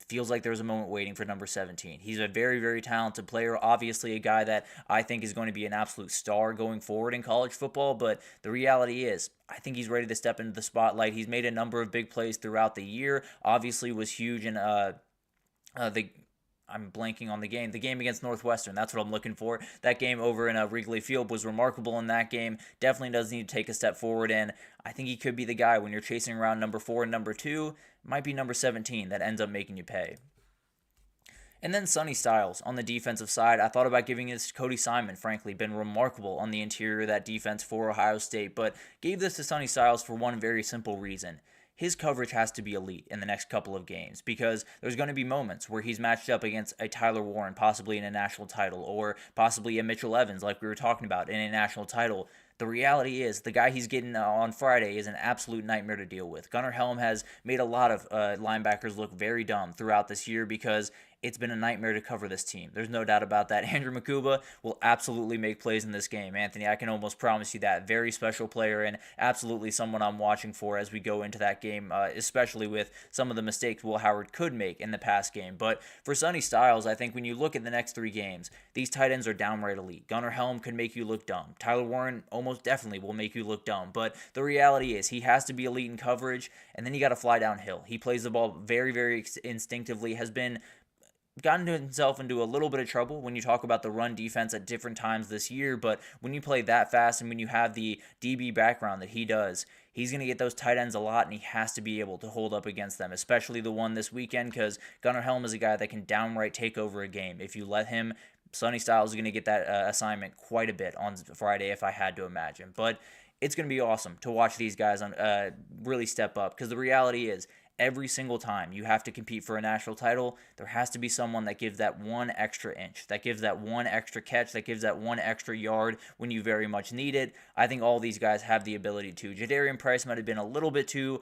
Feels like there's a moment waiting for number 17. He's a very, very talented player. Obviously, a guy that I think is going to be an absolute star going forward in college football. But the reality is, I think he's ready to step into the spotlight. He's made a number of big plays throughout the year. Obviously, was huge in I'm blanking on the game against Northwestern. That's what I'm looking for. That game over in Wrigley Field was remarkable in that game. Definitely does need to take a step forward, and I think he could be the guy when you're chasing around number 4 and number 2. Might be number 17 that ends up making you pay. And then Sonny Styles on the defensive side. I thought about giving this to Cody Simon, frankly. Been remarkable on the interior of that defense for Ohio State, but gave this to Sonny Styles for one very simple reason. His coverage has to be elite in the next couple of games because there's going to be moments where he's matched up against a Tyler Warren, possibly in a national title, or possibly a Mitchell Evans, like we were talking about, in a national title. The reality is the guy he's getting on Friday is an absolute nightmare to deal with. Gunnar Helm has made a lot of linebackers look very dumb throughout this year because it's been a nightmare to cover this team. There's no doubt about that. Andrew Makuba will absolutely make plays in this game. Anthony, I can almost promise you that. Very special player and absolutely someone I'm watching for as we go into that game, especially with some of the mistakes Will Howard could make in the past game. But for Sonny Styles, I think when you look at the next 3 games, these tight ends are downright elite. Gunnar Helm can make you look dumb. Tyler Warren almost definitely will make you look dumb. But the reality is he has to be elite in coverage, and then you got to fly downhill. He plays the ball very, very instinctively, has been gotten himself into a little bit of trouble when you talk about the run defense at different times this year, but when you play that fast and when you have the DB background that he does, he's going to get those tight ends a lot, and he has to be able to hold up against them, especially the one this weekend, because Gunnar Helm is a guy that can downright take over a game. If you let him, Sonny Styles is going to get that assignment quite a bit on Friday, if I had to imagine. But it's going to be awesome to watch these guys really step up, because the reality is, every single time you have to compete for a national title, there has to be someone that gives that one extra inch, that gives that one extra catch, that gives that one extra yard when you very much need it. I think all these guys have the ability to. Jadarian Price might have been a little bit too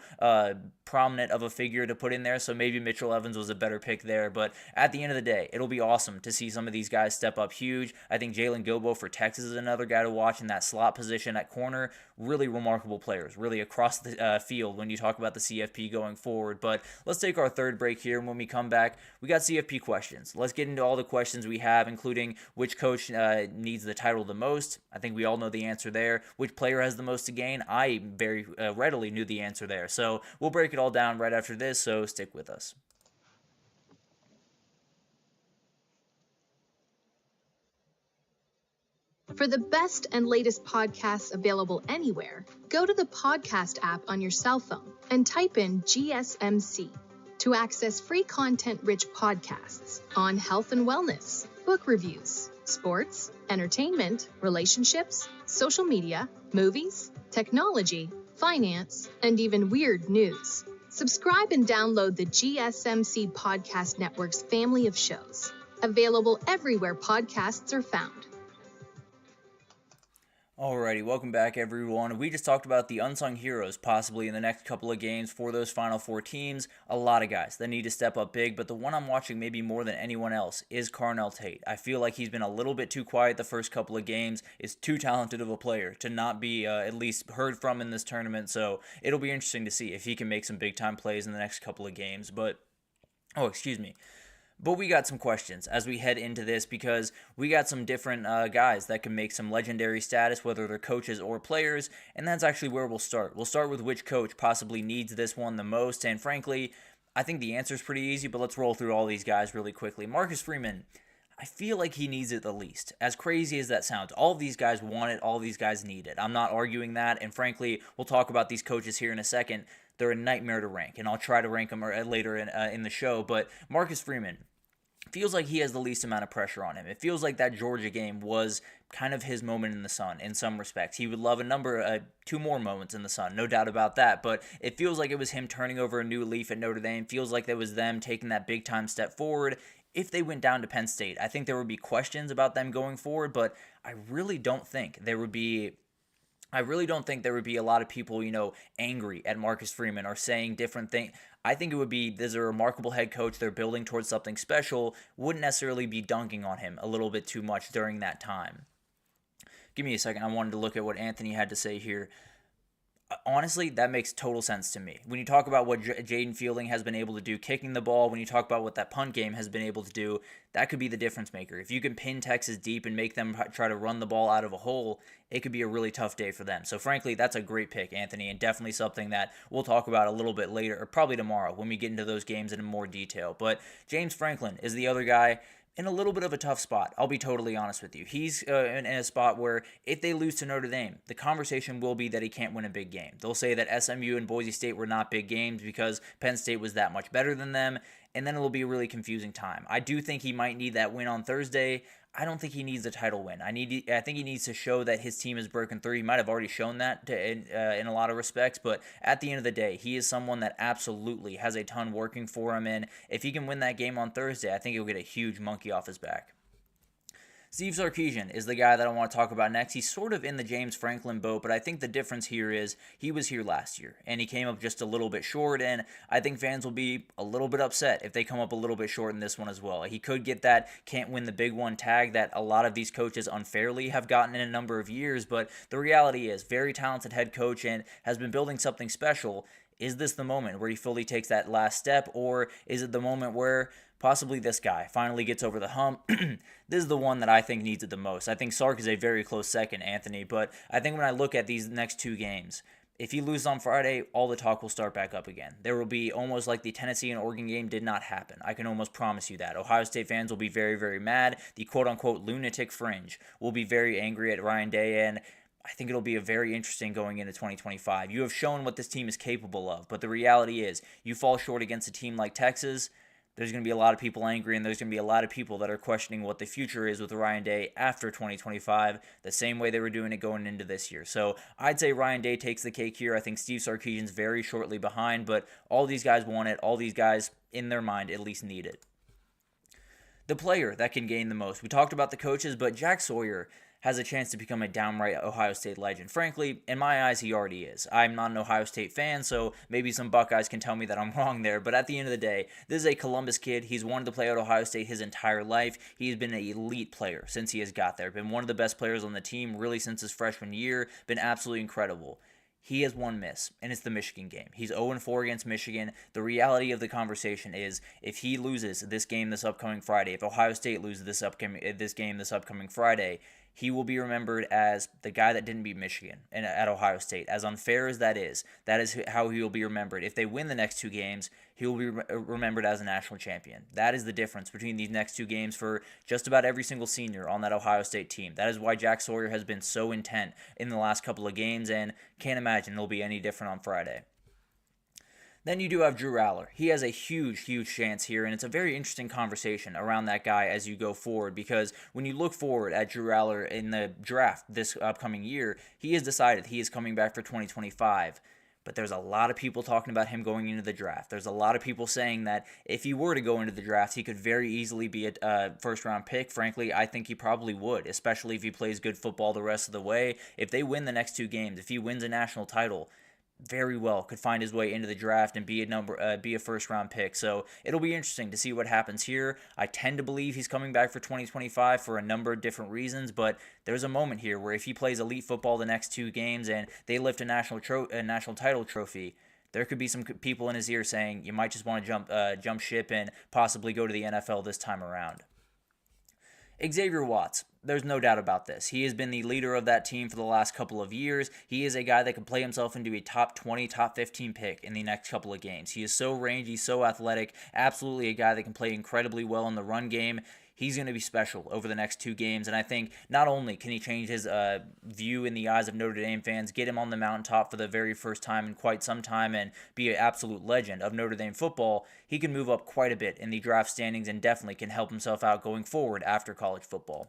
prominent of a figure to put in there, so maybe Mitchell Evans was a better pick there, but at the end of the day, it'll be awesome to see some of these guys step up huge. I think Jalen Gilbo for Texas is another guy to watch in that slot position at corner. Really remarkable players, really across the field when you talk about the CFP going forward. But let's take our third break here, and when we come back, we got CFP questions. Let's get into all the questions we have, including which coach needs the title the most. I think we all know the answer there. Which player has the most to gain? I very readily knew the answer there. So we'll break it all down right after this, so stick with us. For the best and latest podcasts available anywhere, go to the podcast app on your cell phone and type in GSMC to access free content-rich podcasts on health and wellness, book reviews, sports, entertainment, relationships, social media, movies, technology, finance, and even weird news. Subscribe and download the GSMC Podcast Network's family of shows, available everywhere podcasts are found. Alrighty, welcome back everyone. We just talked about the unsung heroes possibly in the next couple of games for those Final Four teams. A lot of guys that need to step up big, but the one I'm watching maybe more than anyone else is Carnell Tate. I feel like he's been a little bit too quiet the first couple of games. Is too talented of a player to not be at least heard from in this tournament, so it'll be interesting to see if he can make some big time plays in the next couple of games. But we got some questions as we head into this because we got some different guys that can make some legendary status, whether they're coaches or players, and that's actually where we'll start. We'll start with which coach possibly needs this one the most, and frankly, I think the answer is pretty easy, but let's roll through all these guys really quickly. Marcus Freeman, I feel like he needs it the least. As crazy as that sounds, all of these guys want it, all of these guys need it. I'm not arguing that, and frankly, we'll talk about these coaches here in a second. They're a nightmare to rank, and I'll try to rank them later in the show, but Marcus Freeman feels like he has the least amount of pressure on him. It feels like that Georgia game was kind of his moment in the sun in some respects. He would love two more moments in the sun, no doubt about that, but it feels like it was him turning over a new leaf at Notre Dame. Feels like that was them taking that big time step forward. If they went down to Penn State, I think there would be questions about them going forward, but I really don't think there would be a lot of people, angry at Marcus Freeman or saying different things. I think it would be, there's a remarkable head coach, they're building towards something special, wouldn't necessarily be dunking on him a little bit too much during that time. Give me a second, I wanted to look at what Anthony had to say here. Honestly, that makes total sense to me. When you talk about what Jaden Fielding has been able to do kicking the ball, when you talk about what that punt game has been able to do, that could be the difference maker. If you can pin Texas deep and make them try to run the ball out of a hole, it could be a really tough day for them. So frankly, that's a great pick, Anthony, and definitely something that we'll talk about a little bit later, or probably tomorrow when we get into those games in more detail. But James Franklin is the other guy in a little bit of a tough spot. I'll be totally honest with you. He's in a spot where if they lose to Notre Dame, the conversation will be that he can't win a big game. They'll say that SMU and Boise State were not big games because Penn State was that much better than them, and then it'll be a really confusing time. I do think he might need that win on Thursday. I don't think he needs a title win. I think he needs to show that his team is broken through. He might have already shown that in a lot of respects, but at the end of the day, he is someone that absolutely has a ton working for him, and if he can win that game on Thursday, I think he'll get a huge monkey off his back. Steve Sarkisian is the guy that I want to talk about next. He's sort of in the James Franklin boat, but I think the difference here is he was here last year, and he came up just a little bit short, and I think fans will be a little bit upset if they come up a little bit short in this one as well. He could get that can't win the big one tag that a lot of these coaches unfairly have gotten in a number of years, but the reality is, very talented head coach and has been building something special. Is this the moment where he fully takes that last step, or is it the moment where possibly this guy finally gets over the hump? This is the one that I think needs it the most. I think Sark is a very close second, Anthony, but I think when I look at these next two games, if he loses on Friday, all the talk will start back up again. There will be almost like the Tennessee and Oregon game did not happen. I can almost promise you that. Ohio State fans will be very, very mad. The quote-unquote lunatic fringe will be very angry at Ryan Day, and I think it'll be a very interesting going into 2025. You have shown what this team is capable of, but the reality is you fall short against a team like Texas, there's going to be a lot of people angry, and there's going to be a lot of people that are questioning what the future is with Ryan Day after 2025, the same way they were doing it going into this year. So I'd say Ryan Day takes the cake here. I think Steve Sarkisian's very shortly behind, but all these guys want it. All these guys, in their mind, at least need it. The player that can gain the most. We talked about the coaches, but Jack Sawyer has a chance to become a downright Ohio State legend. Frankly, in my eyes, he already is. I'm not an Ohio State fan, so maybe some Buckeyes can tell me that I'm wrong there, but at the end of the day, this is a Columbus kid. He's wanted to play at Ohio State his entire life. He's been an elite player since he has got there. Been one of the best players on the team really since his freshman year. Been absolutely incredible. He has one miss, and it's the Michigan game. He's 0-4 against Michigan. The reality of the conversation is if he loses this game this upcoming Friday, if Ohio State loses this game this upcoming Friday, he will be remembered as the guy that didn't beat Michigan at Ohio State. As unfair as that is how he will be remembered. If they win the next two games, he will be remembered as a national champion. That is the difference between these next two games for just about every single senior on that Ohio State team. That is why Jack Sawyer has been so intent in the last couple of games, and can't imagine it'll be any different on Friday. Then you do have Drew Aller. He has a huge, huge chance here, and it's a very interesting conversation around that guy as you go forward, because when you look forward at Drew Aller in the draft this upcoming year, he has decided he is coming back for 2025. But there's a lot of people talking about him going into the draft. There's a lot of people saying that if he were to go into the draft, he could very easily be a first-round pick. Frankly, I think he probably would, especially if he plays good football the rest of the way. If they win the next 2 games, if he wins a national title, very well could find his way into the draft and be a first-round pick. So it'll be interesting to see what happens here. I tend to believe he's coming back for 2025 for a number of different reasons, but there's a moment here where if he plays elite football the next 2 games and they lift a national title trophy, there could be some people in his ear saying you might just want to jump ship and possibly go to the NFL this time around. Xavier Watts, there's no doubt about this. He has been the leader of that team for the last couple of years. He is a guy that can play himself into a top 20, top 15 pick in the next couple of games. He is so rangy, so athletic, absolutely a guy that can play incredibly well in the run game. He's going to be special over the next 2 games, and I think not only can he change his view in the eyes of Notre Dame fans, get him on the mountaintop for the very first time in quite some time, and be an absolute legend of Notre Dame football, he can move up quite a bit in the draft standings and definitely can help himself out going forward after college football.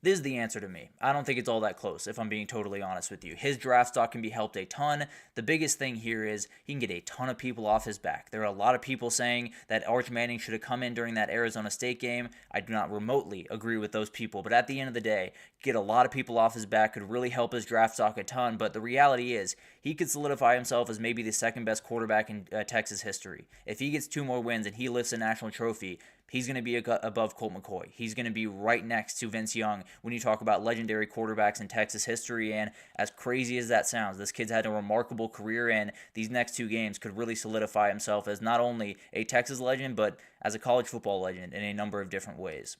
This is the answer to me. I don't think it's all that close, if I'm being totally honest with you. His draft stock can be helped a ton. The biggest thing here is he can get a ton of people off his back. There are a lot of people saying that Arch Manning should have come in during that Arizona State game. I do not remotely agree with those people, but at the end of the day, get a lot of people off his back could really help his draft stock a ton, but the reality is he could solidify himself as maybe the second best quarterback in Texas history. If he gets 2 more wins and he lifts a national trophy, he's going to be above Colt McCoy. He's going to be right next to Vince Young when you talk about legendary quarterbacks in Texas history, and as crazy as that sounds, this kid's had a remarkable career, and these next 2 games could really solidify himself as not only a Texas legend, but as a college football legend in a number of different ways.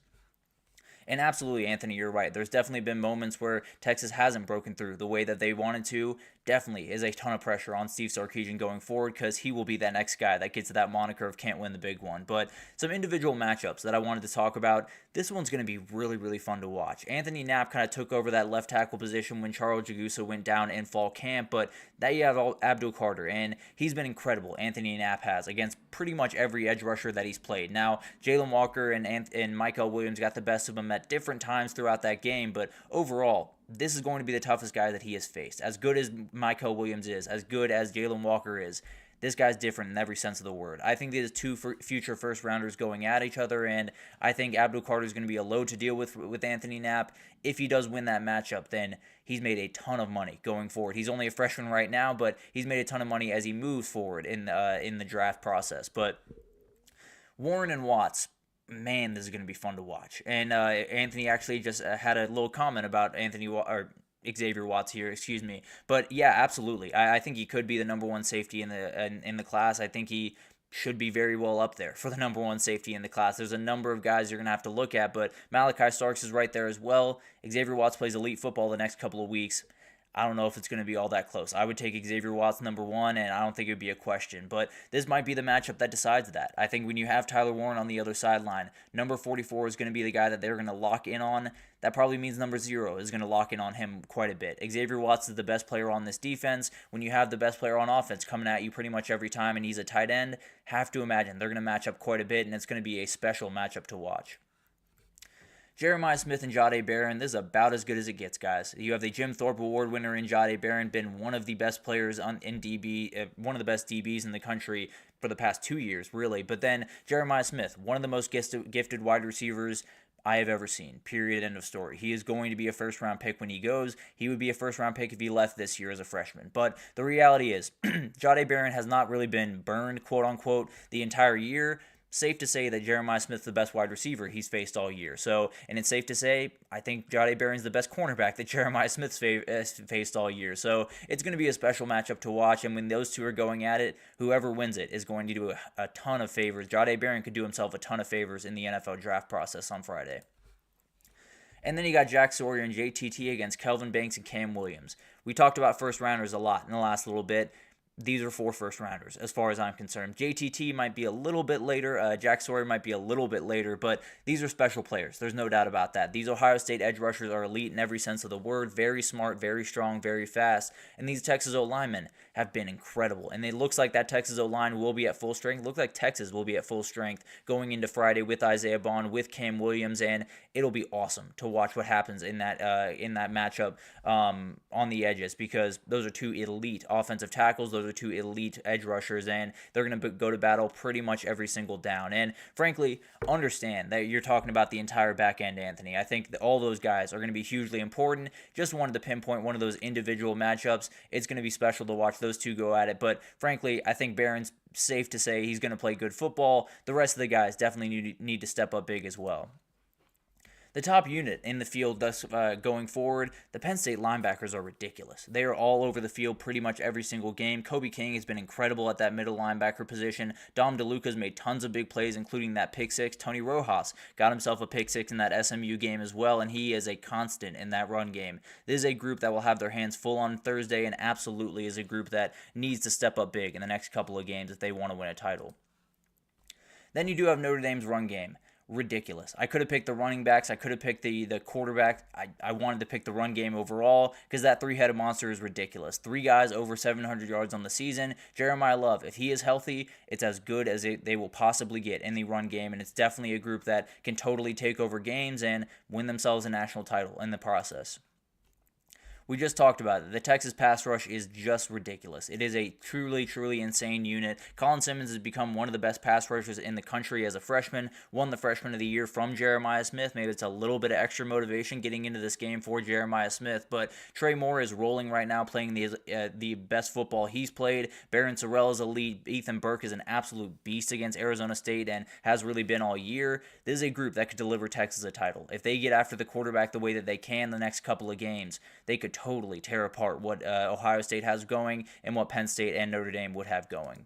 And absolutely, Anthony, you're right. There's definitely been moments where Texas hasn't broken through the way that they wanted to. Definitely is a ton of pressure on Steve Sarkisian going forward because he will be that next guy that gets that moniker of can't win the big one. But some individual matchups that I wanted to talk about. This one's going to be really, really fun to watch. Anthony Knapp kind of took over that left tackle position when Charles Jagusa went down in fall camp, but now you have Abdul Carter, and he's been incredible, Anthony Knapp has, against pretty much every edge rusher that he's played. Now, Jalen Walker and Michael Williams got the best of him at different times throughout that game, but overall, this is going to be the toughest guy that he has faced. As good as Michael Williams is, as good as Jalen Walker is, this guy's different in every sense of the word. I think there's 2 future first-rounders going at each other, and I think Abdul Carter is going to be a load to deal with Anthony Knapp. If he does win that matchup, then he's made a ton of money going forward. He's only a freshman right now, but he's made a ton of money as he moves forward in the draft process. But Warren and Watts, man, this is going to be fun to watch. And Anthony actually just had a little comment about Xavier Watts here, excuse me. But yeah, absolutely. I think he could be the number 1 safety in the class. I think he should be very well up there for the number 1 safety in the class. There's a number of guys you're going to have to look at, but Malachi Starks is right there as well. Xavier Watts plays elite football the next couple of weeks. I don't know if it's going to be all that close. I would take Xavier Watts number 1, and I don't think it would be a question. But this might be the matchup that decides that. I think when you have Tyler Warren on the other sideline, number 44 is going to be the guy that they're going to lock in on. That probably means number 0 is going to lock in on him quite a bit. Xavier Watts is the best player on this defense. When you have the best player on offense coming at you pretty much every time and he's a tight end, have to imagine they're going to match up quite a bit, and it's going to be a special matchup to watch. Jeremiah Smith and Jahdae Barron, this is about as good as it gets, guys. You have the Jim Thorpe Award winner in Jahdae Barron, been one of the best players in DB, one of the best DBs in the country for the past 2 years, really. But then Jeremiah Smith, one of the most gifted wide receivers I have ever seen, period, end of story. He is going to be a first-round pick when he goes. He would be a first-round pick if he left this year as a freshman. But the reality is, Jahdae Barron has not really been burned, quote-unquote, the entire year. Safe to say that Jeremiah Smith's the best wide receiver he's faced all year. So, and it's safe to say, I think Jahdae Barron's the best cornerback that Jeremiah Smith's faced all year. So, it's going to be a special matchup to watch, and when those 2 are going at it, whoever wins it is going to do a ton of favors. Jahdae Barron could do himself a ton of favors in the NFL draft process on Friday. And then you got Jack Sawyer and JTT against Kelvin Banks and Cam Williams. We talked about first-rounders a lot in the last little bit. These are 4 first-rounders, as far as I'm concerned. JTT might be a little bit later. Jack Sawyer might be a little bit later, but these are special players. There's no doubt about that. These Ohio State edge rushers are elite in every sense of the word. Very smart, very strong, very fast. And these Texas O-linemen have been incredible. And it looks like that Texas O-line will be at full strength. Looks like Texas will be at full strength going into Friday with Isaiah Bond, with Cam Williams, and it'll be awesome to watch what happens in that matchup on the edges, because those are two elite offensive tackles, those are two elite edge rushers, and they're going to go to battle pretty much every single down. And frankly, understand that you're talking about the entire back end, Anthony. I think that all those guys are going to be hugely important. Just wanted to pinpoint one of those individual matchups. It's going to be special to watch those two go at it, but frankly, I think Barron's safe to say he's going to play good football. The rest of the guys definitely need to step up big as well. The top unit in the field thus going forward, the Penn State linebackers are ridiculous. They are all over the field pretty much every single game. Kobe King has been incredible at that middle linebacker position. Dom DeLuca's made tons of big plays, including that pick six. Tony Rojas got himself a pick six in that SMU game as well, and he is a constant in that run game. This is a group that will have their hands full on Thursday, and absolutely is a group that needs to step up big in the next couple of games if they want to win a title. Then you do have Notre Dame's run game. Ridiculous. I could have picked the running backs. I could have picked the quarterback. I wanted to pick the run game overall because that three-headed monster is ridiculous. 3 guys over 700 yards on the season. Jeremiah Love, if he is healthy, it's as good as they will possibly get in the run game, and it's definitely a group that can totally take over games and win themselves a national title in the process. We just talked about it. The Texas pass rush is just ridiculous. It is a truly, truly insane unit. Colin Simmons has become one of the best pass rushers in the country as a freshman. Won the Freshman of the Year from Jeremiah Smith. Maybe it's a little bit of extra motivation getting into this game for Jeremiah Smith. But Trey Moore is rolling right now, playing the best football he's played. Barron Sorrell is elite. Ethan Burke is an absolute beast against Arizona State and has really been all year. This is a group that could deliver Texas a title. If they get after the quarterback the way that they can the next couple of games, they could totally tear apart what Ohio State has going and what Penn State and Notre Dame would have going.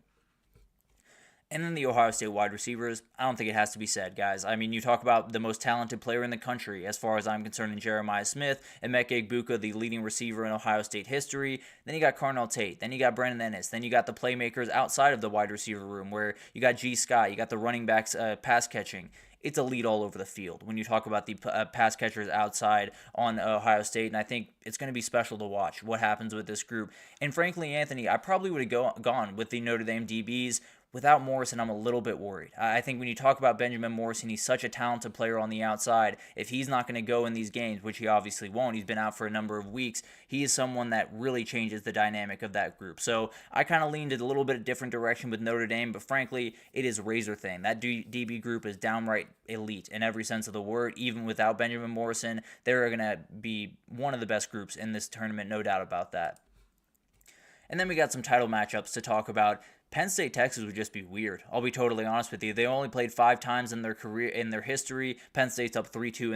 And then the Ohio State wide receivers, I don't think it has to be said, guys. I mean, you talk about the most talented player in the country, as far as I'm concerned, in Jeremiah Smith, and Emeka Egbuka, the leading receiver in Ohio State history. Then you got Carnell Tate. Then you got Brandon Ennis. Then you got the playmakers outside of the wide receiver room, where you got G. Scott. You got the running backs pass catching. It's elite all over the field when you talk about the pass catchers outside on Ohio State, and I think it's going to be special to watch what happens with this group. And frankly, Anthony, I probably would have gone with the Notre Dame DBs. Without Morrison, I'm a little bit worried. I think when you talk about Benjamin Morrison, he's such a talented player on the outside. If he's not going to go in these games, which he obviously won't, he's been out for a number of weeks, he is someone that really changes the dynamic of that group. So I kind of leaned in a little bit of different direction with Notre Dame, but frankly, it is razor thin. That DB group is downright elite in every sense of the word. Even without Benjamin Morrison, they're going to be one of the best groups in this tournament, no doubt about that. And then we got some title matchups to talk about. Penn State, Texas would just be weird. I'll be totally honest with you. They only played 5 times in their career, in their history. Penn State's up 3-2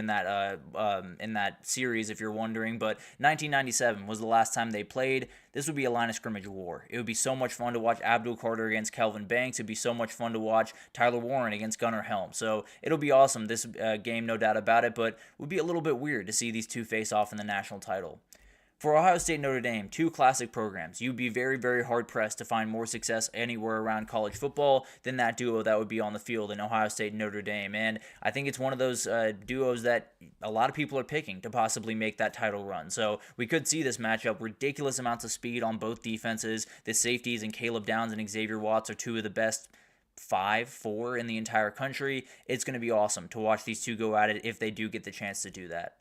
in that series, if you're wondering. But 1997 was the last time they played. This would be a line of scrimmage war. It would be so much fun to watch Abdul Carter against Kelvin Banks. It'd be so much fun to watch Tyler Warren against Gunnar Helm. So it'll be awesome, this game, no doubt about it. But it would be a little bit weird to see these two face off in the national title. For Ohio State and Notre Dame, 2 classic programs, you'd be very, very hard-pressed to find more success anywhere around college football than that duo that would be on the field in Ohio State and Notre Dame. And I think it's one of those duos that a lot of people are picking to possibly make that title run. So we could see this matchup, ridiculous amounts of speed on both defenses. The safeties and Caleb Downs and Xavier Watts are 2 of the best 4 in the entire country. It's going to be awesome to watch these two go at it if they do get the chance to do that.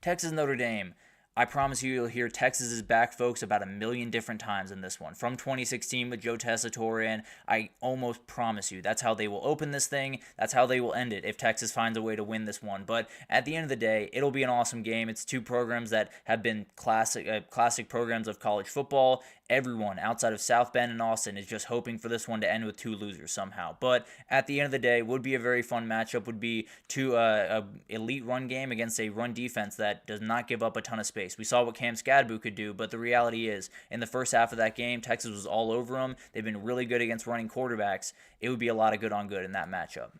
Texas Notre Dame. I promise you'll hear Texas is back, folks, about 1 million different times in this one. From 2016 with Joe Tessitore, and I almost promise you that's how they will open this thing. That's how they will end it if Texas finds a way to win this one. But at the end of the day, it'll be an awesome game. It's 2 programs that have been classic programs of college football. Everyone outside of South Bend and Austin is just hoping for this one to end with 2 losers somehow. But at the end of the day, would be a very fun matchup. Would be a elite run game against a run defense that does not give up a ton of space. We saw what Cam Skadbu could do, but the reality is, in the first half of that game, Texas was all over them. They've been really good against running quarterbacks. It would be a lot of good on good in that matchup.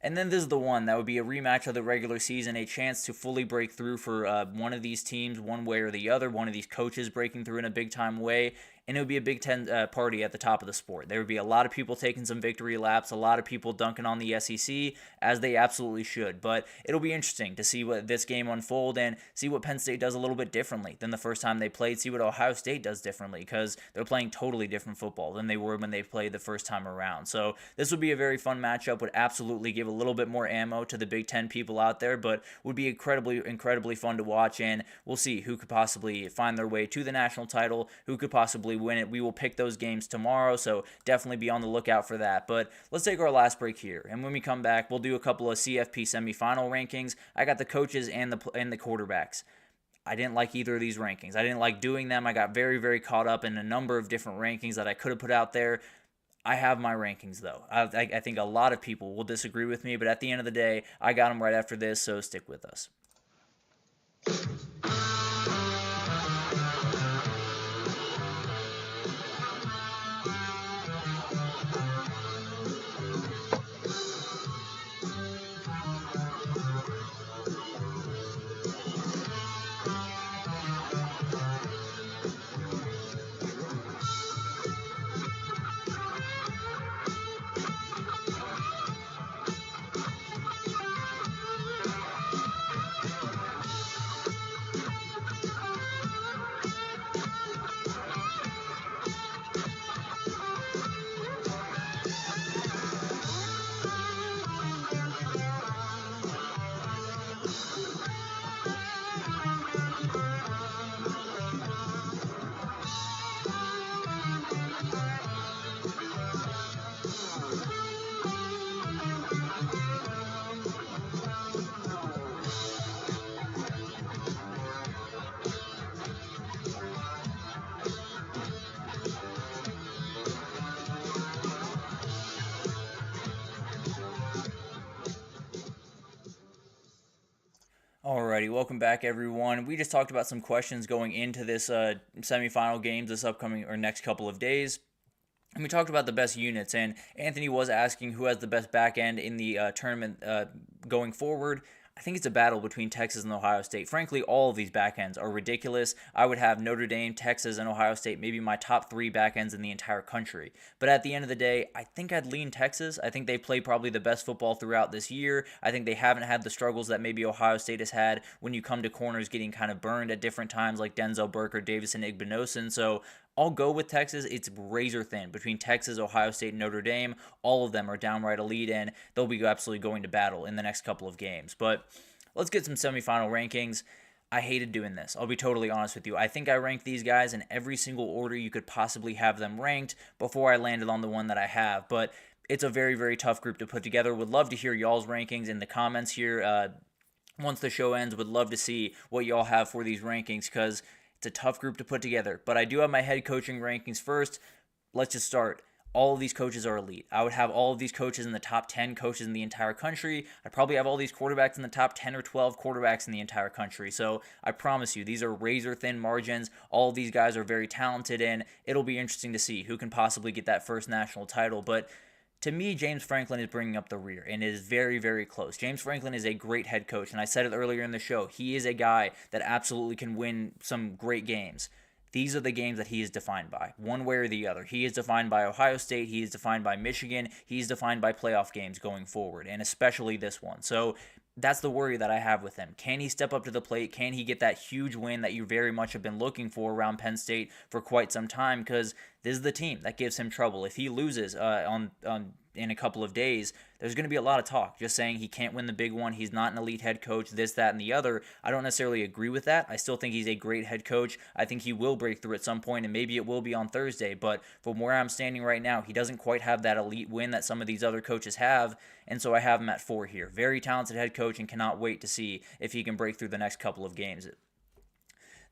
And then this is the one that would be a rematch of the regular season, a chance to fully break through for one of these teams, one way or the other, one of these coaches breaking through in a big-time way. and it would be a Big Ten party at the top of the sport. There would be a lot of people taking some victory laps, a lot of people dunking on the SEC, as they absolutely should. But it'll be interesting to see what this game unfold and see what Penn State does a little bit differently than the first time they played, see what Ohio State does differently, because they're playing totally different football than they were when they played the first time around. So this would be a very fun matchup, would absolutely give a little bit more ammo to the Big Ten people out there, but would be incredibly fun to watch, and we'll see who could possibly find their way to the national title, who could possibly win it. We will pick those games tomorrow, so definitely be on the lookout for that. But let's take our last break here, and when we come back, we'll do a couple of CFP semifinal rankings. I got the coaches and the quarterbacks. I didn't like either of these rankings. I didn't like doing them. I got very caught up in a number of different rankings that I could have put out there. I have my rankings, though. I think a lot of people will disagree with me, but at the end of the day, I got them right after this, so stick with us. Alrighty, welcome back, everyone. We just talked about some questions going into this semifinal games this upcoming or next couple of days. And we talked about the best units, and Anthony was asking who has the best back end in the tournament going forward. I think it's a battle between Texas and Ohio State. Frankly, all of these back ends are ridiculous. I would have Notre Dame, Texas, and Ohio State maybe my top 3 back ends in the entire country. But at the end of the day, I think I'd lean Texas. I think they play probably the best football throughout this year. I think they haven't had the struggles that maybe Ohio State has had when you come to corners getting kind of burned at different times like Denzel Burke or Davison Igbinosun. So I'll go with Texas. It's razor thin between Texas, Ohio State, and Notre Dame. All of them are downright elite, and they'll be absolutely going to battle in the next couple of games. But let's get some semifinal rankings. I hated doing this. I'll be totally honest with you. I think I ranked these guys in every single order you could possibly have them ranked before I landed on the one that I have. But it's a very tough group to put together. Would love to hear y'all's rankings in the comments here. Once the show ends, would love to see what y'all have for these rankings, because it's a tough group to put together. But I do have my head coaching rankings first. Let's just start. All of these coaches are elite. I would have all of these coaches in the top 10 coaches in the entire country. I'd probably have all these quarterbacks in the top 10 or 12 quarterbacks in the entire country. So I promise you, these are razor-thin margins. All of these guys are very talented, and it'll be interesting to see who can possibly get that first national title. But to me, James Franklin is bringing up the rear, and it is very close. James Franklin is a great head coach, and I said it earlier in the show. He is a guy that absolutely can win some great games. These are the games that he is defined by, one way or the other. He is defined by Ohio State. He is defined by Michigan. He is defined by playoff games going forward, and especially this one. So that's the worry that I have with him. Can he step up to the plate? Can he get that huge win that you very much have been looking for around Penn State for quite some time? Because this is the team that gives him trouble. If he loses in a couple of days, there's going to be a lot of talk just saying he can't win the big one. He's not an elite head coach, this, that, and the other. I don't necessarily agree with that. I still think he's a great head coach. I think he will break through at some point, and maybe it will be on Thursday. But from where I'm standing right now, he doesn't quite have that elite win that some of these other coaches have, and so I have him at 4 here. Very talented head coach, and cannot wait to see if he can break through the next couple of games.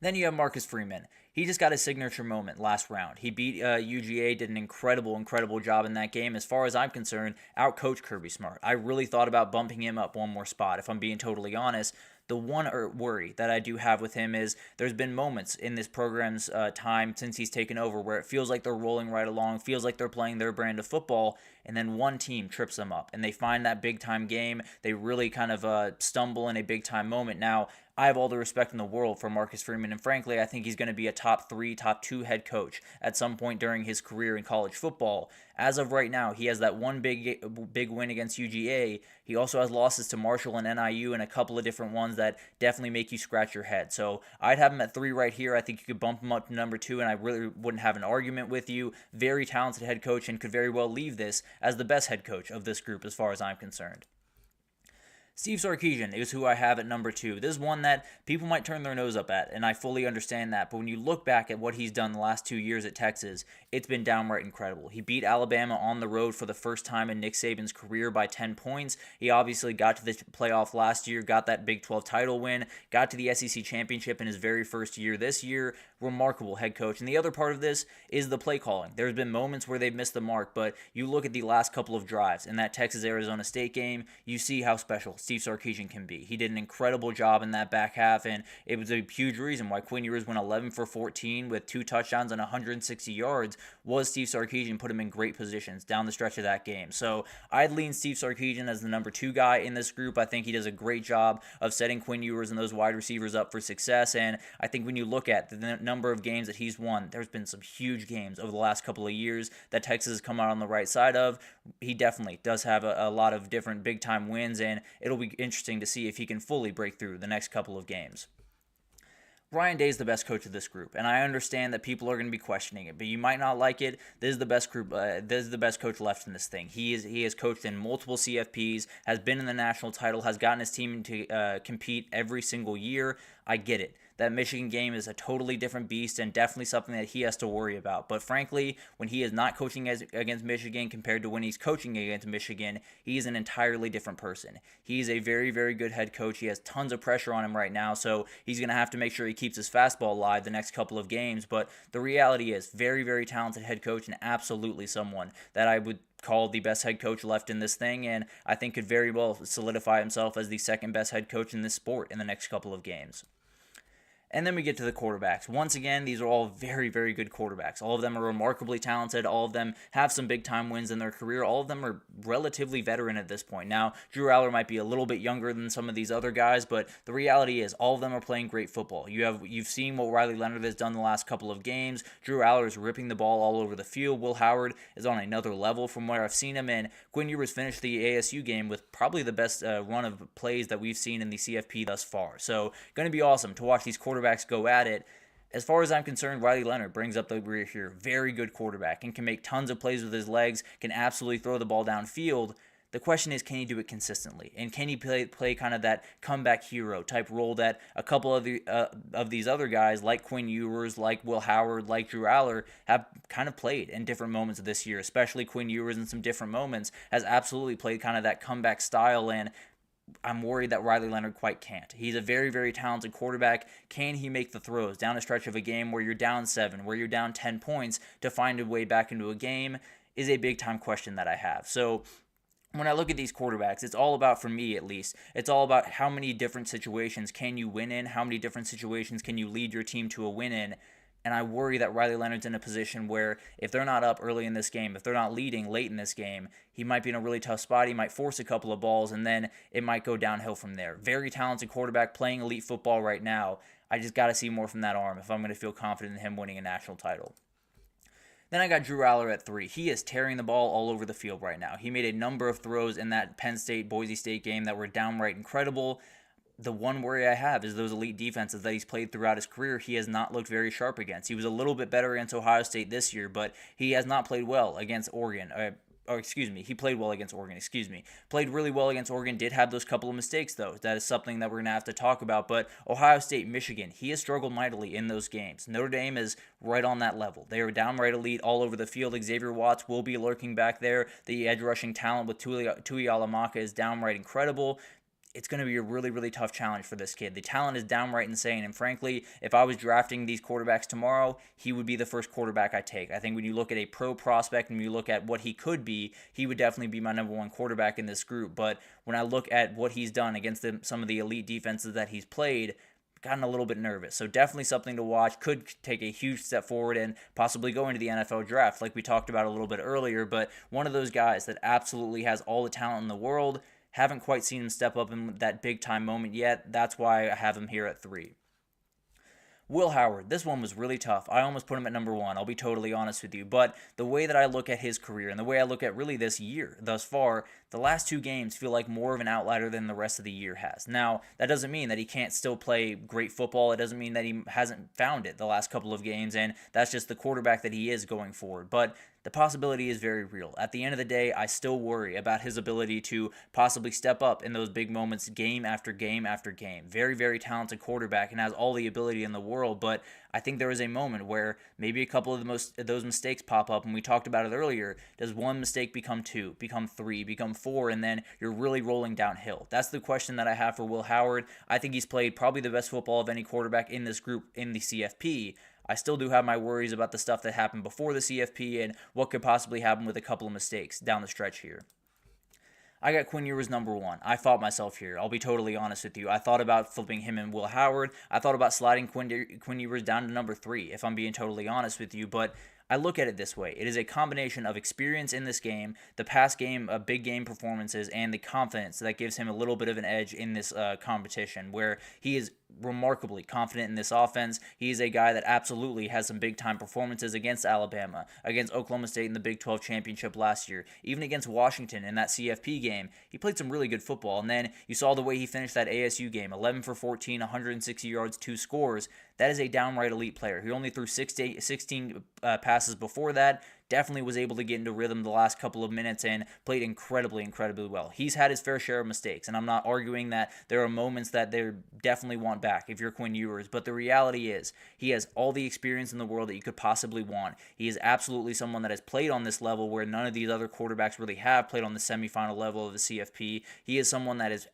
Then you have Marcus Freeman. He just got his signature moment last round. He beat UGA, did an incredible job in that game. As far as I'm concerned, outcoached Kirby Smart. I really thought about bumping him up one more spot, if I'm being totally honest. The one worry that I do have with him is there's been moments in this program's time since he's taken over where it feels like they're rolling right along, feels like they're playing their brand of football, and then one team trips them up and they find that big time game. They really kind of stumble in a big time moment. Now, I have all the respect in the world for Marcus Freeman, and frankly, I think he's going to be a top 3, top 2 head coach at some point during his career in college football. As of right now, he has that one big win against UGA. He also has losses to Marshall and NIU and a couple of different ones that definitely make you scratch your head. So I'd have him at 3 right here. I think you could bump him up to number 2, and I really wouldn't have an argument with you. Very talented head coach and could very well leave this as the best head coach of this group as far as I'm concerned. Steve Sarkisian is who I have at number 2. This is one that people might turn their nose up at, and I fully understand that. But when you look back at what he's done the last 2 years at Texas, it's been downright incredible. He beat Alabama on the road for the first time in Nick Saban's career by 10 points. He obviously got to the playoff last year, got that Big 12 title win, got to the SEC Championship in his very first year this year. Remarkable head coach. And the other part of this is the play calling. There's been moments where they've missed the mark, but you look at the last couple of drives in that Texas-Arizona State game, you see how special Steve Sarkisian can be. He did an incredible job in that back half, and it was a huge reason why Quinn Ewers went 11 for 14 with 2 touchdowns and 160 yards was Steve Sarkisian put him in great positions down the stretch of that game. So I'd lean Steve Sarkisian as the number 2 guy in this group. I think he does a great job of setting Quinn Ewers and those wide receivers up for success, and I think when you look at the number of games that he's won, there's been some huge games over the last couple of years that Texas has come out on the right side of. He definitely does have a lot of different big-time wins, and it'll be interesting to see if he can fully break through the next couple of games. Ryan Day is the best coach of this group, and I understand that people are going to be questioning it, but you might not like it. This is the best group. This is the best coach left in this thing. He has coached in multiple CFPs, has been in the national title, has gotten his team to compete every single year. I get it. That Michigan game is a totally different beast and definitely something that he has to worry about. But frankly, when he is not coaching against Michigan compared to when he's coaching against Michigan, he is an entirely different person. He's a very, very good head coach. He has tons of pressure on him right now, so he's going to have to make sure he keeps his fastball alive the next couple of games. But the reality is, very, very talented head coach and absolutely someone that I would call the best head coach left in this thing, and I think could very well solidify himself as the second best head coach in this sport in the next couple of games. And then we get to the quarterbacks. Once again, these are all very, very good quarterbacks. All of them are remarkably talented. All of them have some big-time wins in their career. All of them are relatively veteran at this point. Now, Drew Aller might be a little bit younger than some of these other guys, but the reality is all of them are playing great football. You've seen what Riley Leonard has done the last couple of games. Drew Aller is ripping the ball all over the field. Will Howard is on another level from where I've seen him, and Quinn Ewers finished the ASU game with probably the best run of plays that we've seen in the CFP thus far. So, going to be awesome to watch these quarterbacks go at it. As far as I'm concerned, Riley Leonard brings up the rear here. Very good quarterback and can make tons of plays with his legs, can absolutely throw the ball downfield. The question is, can he do it consistently? And can he play kind of that comeback hero type role that a couple of these other guys like Quinn Ewers, like Will Howard, like Drew Aller have kind of played in different moments of this year, especially Quinn Ewers in some different moments has absolutely played kind of that comeback style, and I'm worried that Riley Leonard quite can't. He's a very, very talented quarterback. Can he make the throws down a stretch of a game where you're down 7, where you're down 10 points to find a way back into a game is a big-time question that I have. So when I look at these quarterbacks, it's all about, for me at least, it's all about how many different situations can you win in, how many different situations can you lead your team to a win in. And I worry that Riley Leonard's in a position where if they're not up early in this game, if they're not leading late in this game, he might be in a really tough spot. He might force a couple of balls, and then it might go downhill from there. Very talented quarterback playing elite football right now. I just got to see more from that arm if I'm going to feel confident in him winning a national title. Then I got Drew Aller at 3. He is tearing the ball all over the field right now. He made a number of throws in that Penn State-Boise State game that were downright incredible. The one worry I have is those elite defenses that he's played throughout his career, he has not looked very sharp against. He was a little bit better against Ohio State this year, but he has not played well against Oregon. He played well against Oregon, Played really well against Oregon, did have those couple of mistakes, though. That is something that we're going to have to talk about. But Ohio State, Michigan, he has struggled mightily in those games. Notre Dame is right on that level. They are downright elite all over the field. Xavier Watts will be lurking back there. The edge rushing talent with Tui Alamaka is downright incredible. it's going to be a really, really tough challenge for this kid. The talent is downright insane, and frankly, if I was drafting these quarterbacks tomorrow, he would be the first quarterback I take. I think when you look at a pro prospect and you look at what he could be, he would definitely be my number one quarterback in this group. But when I look at what he's done against some of the elite defenses that he's played, gotten a little bit nervous. So definitely something to watch. Could take a huge step forward and possibly go into the NFL draft like we talked about a little bit earlier, but one of those guys that absolutely has all the talent in the world. Haven't quite seen him step up in that big time moment yet. That's why I have him here at 3. Will Howard, this one was really tough. I almost put him at number 1, I'll be totally honest with you. But the way that I look at his career and the way I look at really this year thus far, the last 2 games feel like more of an outlier than the rest of the year has. Now, that doesn't mean that he can't still play great football. It doesn't mean that he hasn't found it the last couple of games, and that's just the quarterback that he is going forward. But the possibility is very real. At the end of the day, I still worry about his ability to possibly step up in those big moments game after game after game. Very, very talented quarterback and has all the ability in the world, but I think there is a moment where maybe a couple of those mistakes pop up, and we talked about it earlier. Does one mistake become 2, become 3, become 4, and then you're really rolling downhill? That's the question that I have for Will Howard. I think he's played probably the best football of any quarterback in this group in the CFP. I still do have my worries about the stuff that happened before the CFP and what could possibly happen with a couple of mistakes down the stretch here. I got Quinn Ewers number 1. I fought myself here. I'll be totally honest with you. I thought about flipping him and Will Howard. I thought about sliding Quinn Ewers down to number 3, if I'm being totally honest with you. But I look at it this way. It is a combination of experience in this game, the past game, big game performances, and the confidence that gives him a little bit of an edge in this competition, where he is remarkably confident in this offense. He is a guy that absolutely has some big-time performances against Alabama, against Oklahoma State in the Big 12 championship last year, even against Washington in that CFP game. He played some really good football, and then you saw the way he finished that ASU game, 11 for 14, 160 yards, 2 scores. That is a downright elite player. He only threw 16 passes before that. Definitely was able to get into rhythm the last couple of minutes and played incredibly, incredibly well. He's had his fair share of mistakes, and I'm not arguing that there are moments that they definitely want back if you're Quinn Ewers, but the reality is he has all the experience in the world that you could possibly want. He is absolutely someone that has played on this level where none of these other quarterbacks really have played on the semifinal level of the CFP. He is someone that is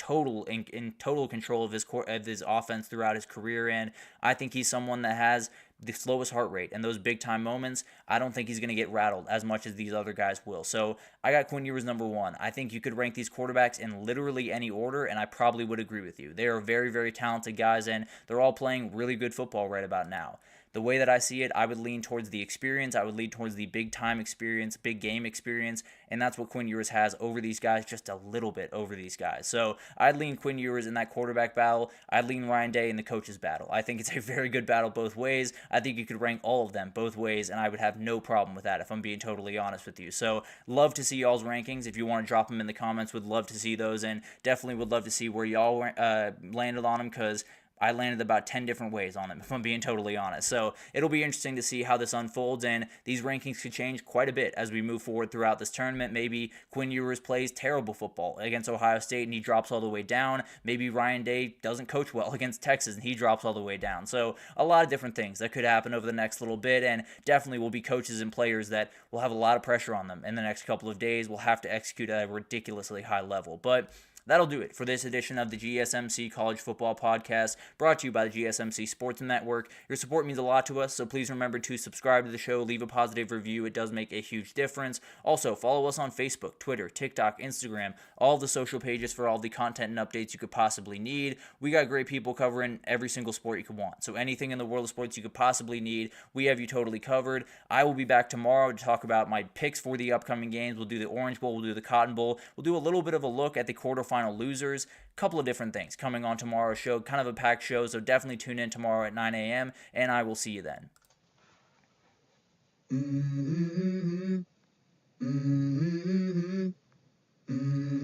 in total control of his offense throughout his career, and I think he's someone that has the slowest heart rate, and those big time moments, I don't think he's going to get rattled as much as these other guys will. So I got Quinn Ewers number 1. I think you could rank these quarterbacks in literally any order, and I probably would agree with you. They are very, very talented guys, and they're all playing really good football right about now. The way that I see it, I would lean towards the experience. I would lean towards the big-time experience, big game experience, and that's what Quinn Ewers has over these guys, just a little bit over these guys. So I'd lean Quinn Ewers in that quarterback battle. I'd lean Ryan Day in the coaches battle. I think it's a very good battle both ways. I think you could rank all of them both ways, and I would have no problem with that if I'm being totally honest with you. So love to see y'all's rankings. If you want to drop them in the comments, would love to see those, and definitely would love to see where y'all landed on them, because I landed about 10 different ways on them, if I'm being totally honest. So it'll be interesting to see how this unfolds, and these rankings could change quite a bit as we move forward throughout this tournament. Maybe Quinn Ewers plays terrible football against Ohio State and he drops all the way down. Maybe Ryan Day doesn't coach well against Texas and he drops all the way down. So a lot of different things that could happen over the next little bit, and definitely will be coaches and players that will have a lot of pressure on them in the next couple of days. Will have to execute at a ridiculously high level. But that'll do it for this edition of the GSMC College Football Podcast, brought to you by the GSMC Sports Network. Your support means a lot to us, so please remember to subscribe to the show, leave a positive review. It does make a huge difference. Also, follow us on Facebook, Twitter, TikTok, Instagram, all the social pages for all the content and updates you could possibly need. We got great people covering every single sport you could want. So anything in the world of sports you could possibly need, we have you totally covered. I will be back tomorrow to talk about my picks for the upcoming games. We'll do the Orange Bowl, we'll do the Cotton Bowl. We'll do a little bit of a look at the quarterfinal losers. A couple of different things coming on tomorrow's show. Kind of a packed show, so definitely tune in tomorrow at 9 a.m., and I will see you then. Mm-hmm. Mm-hmm. Mm-hmm.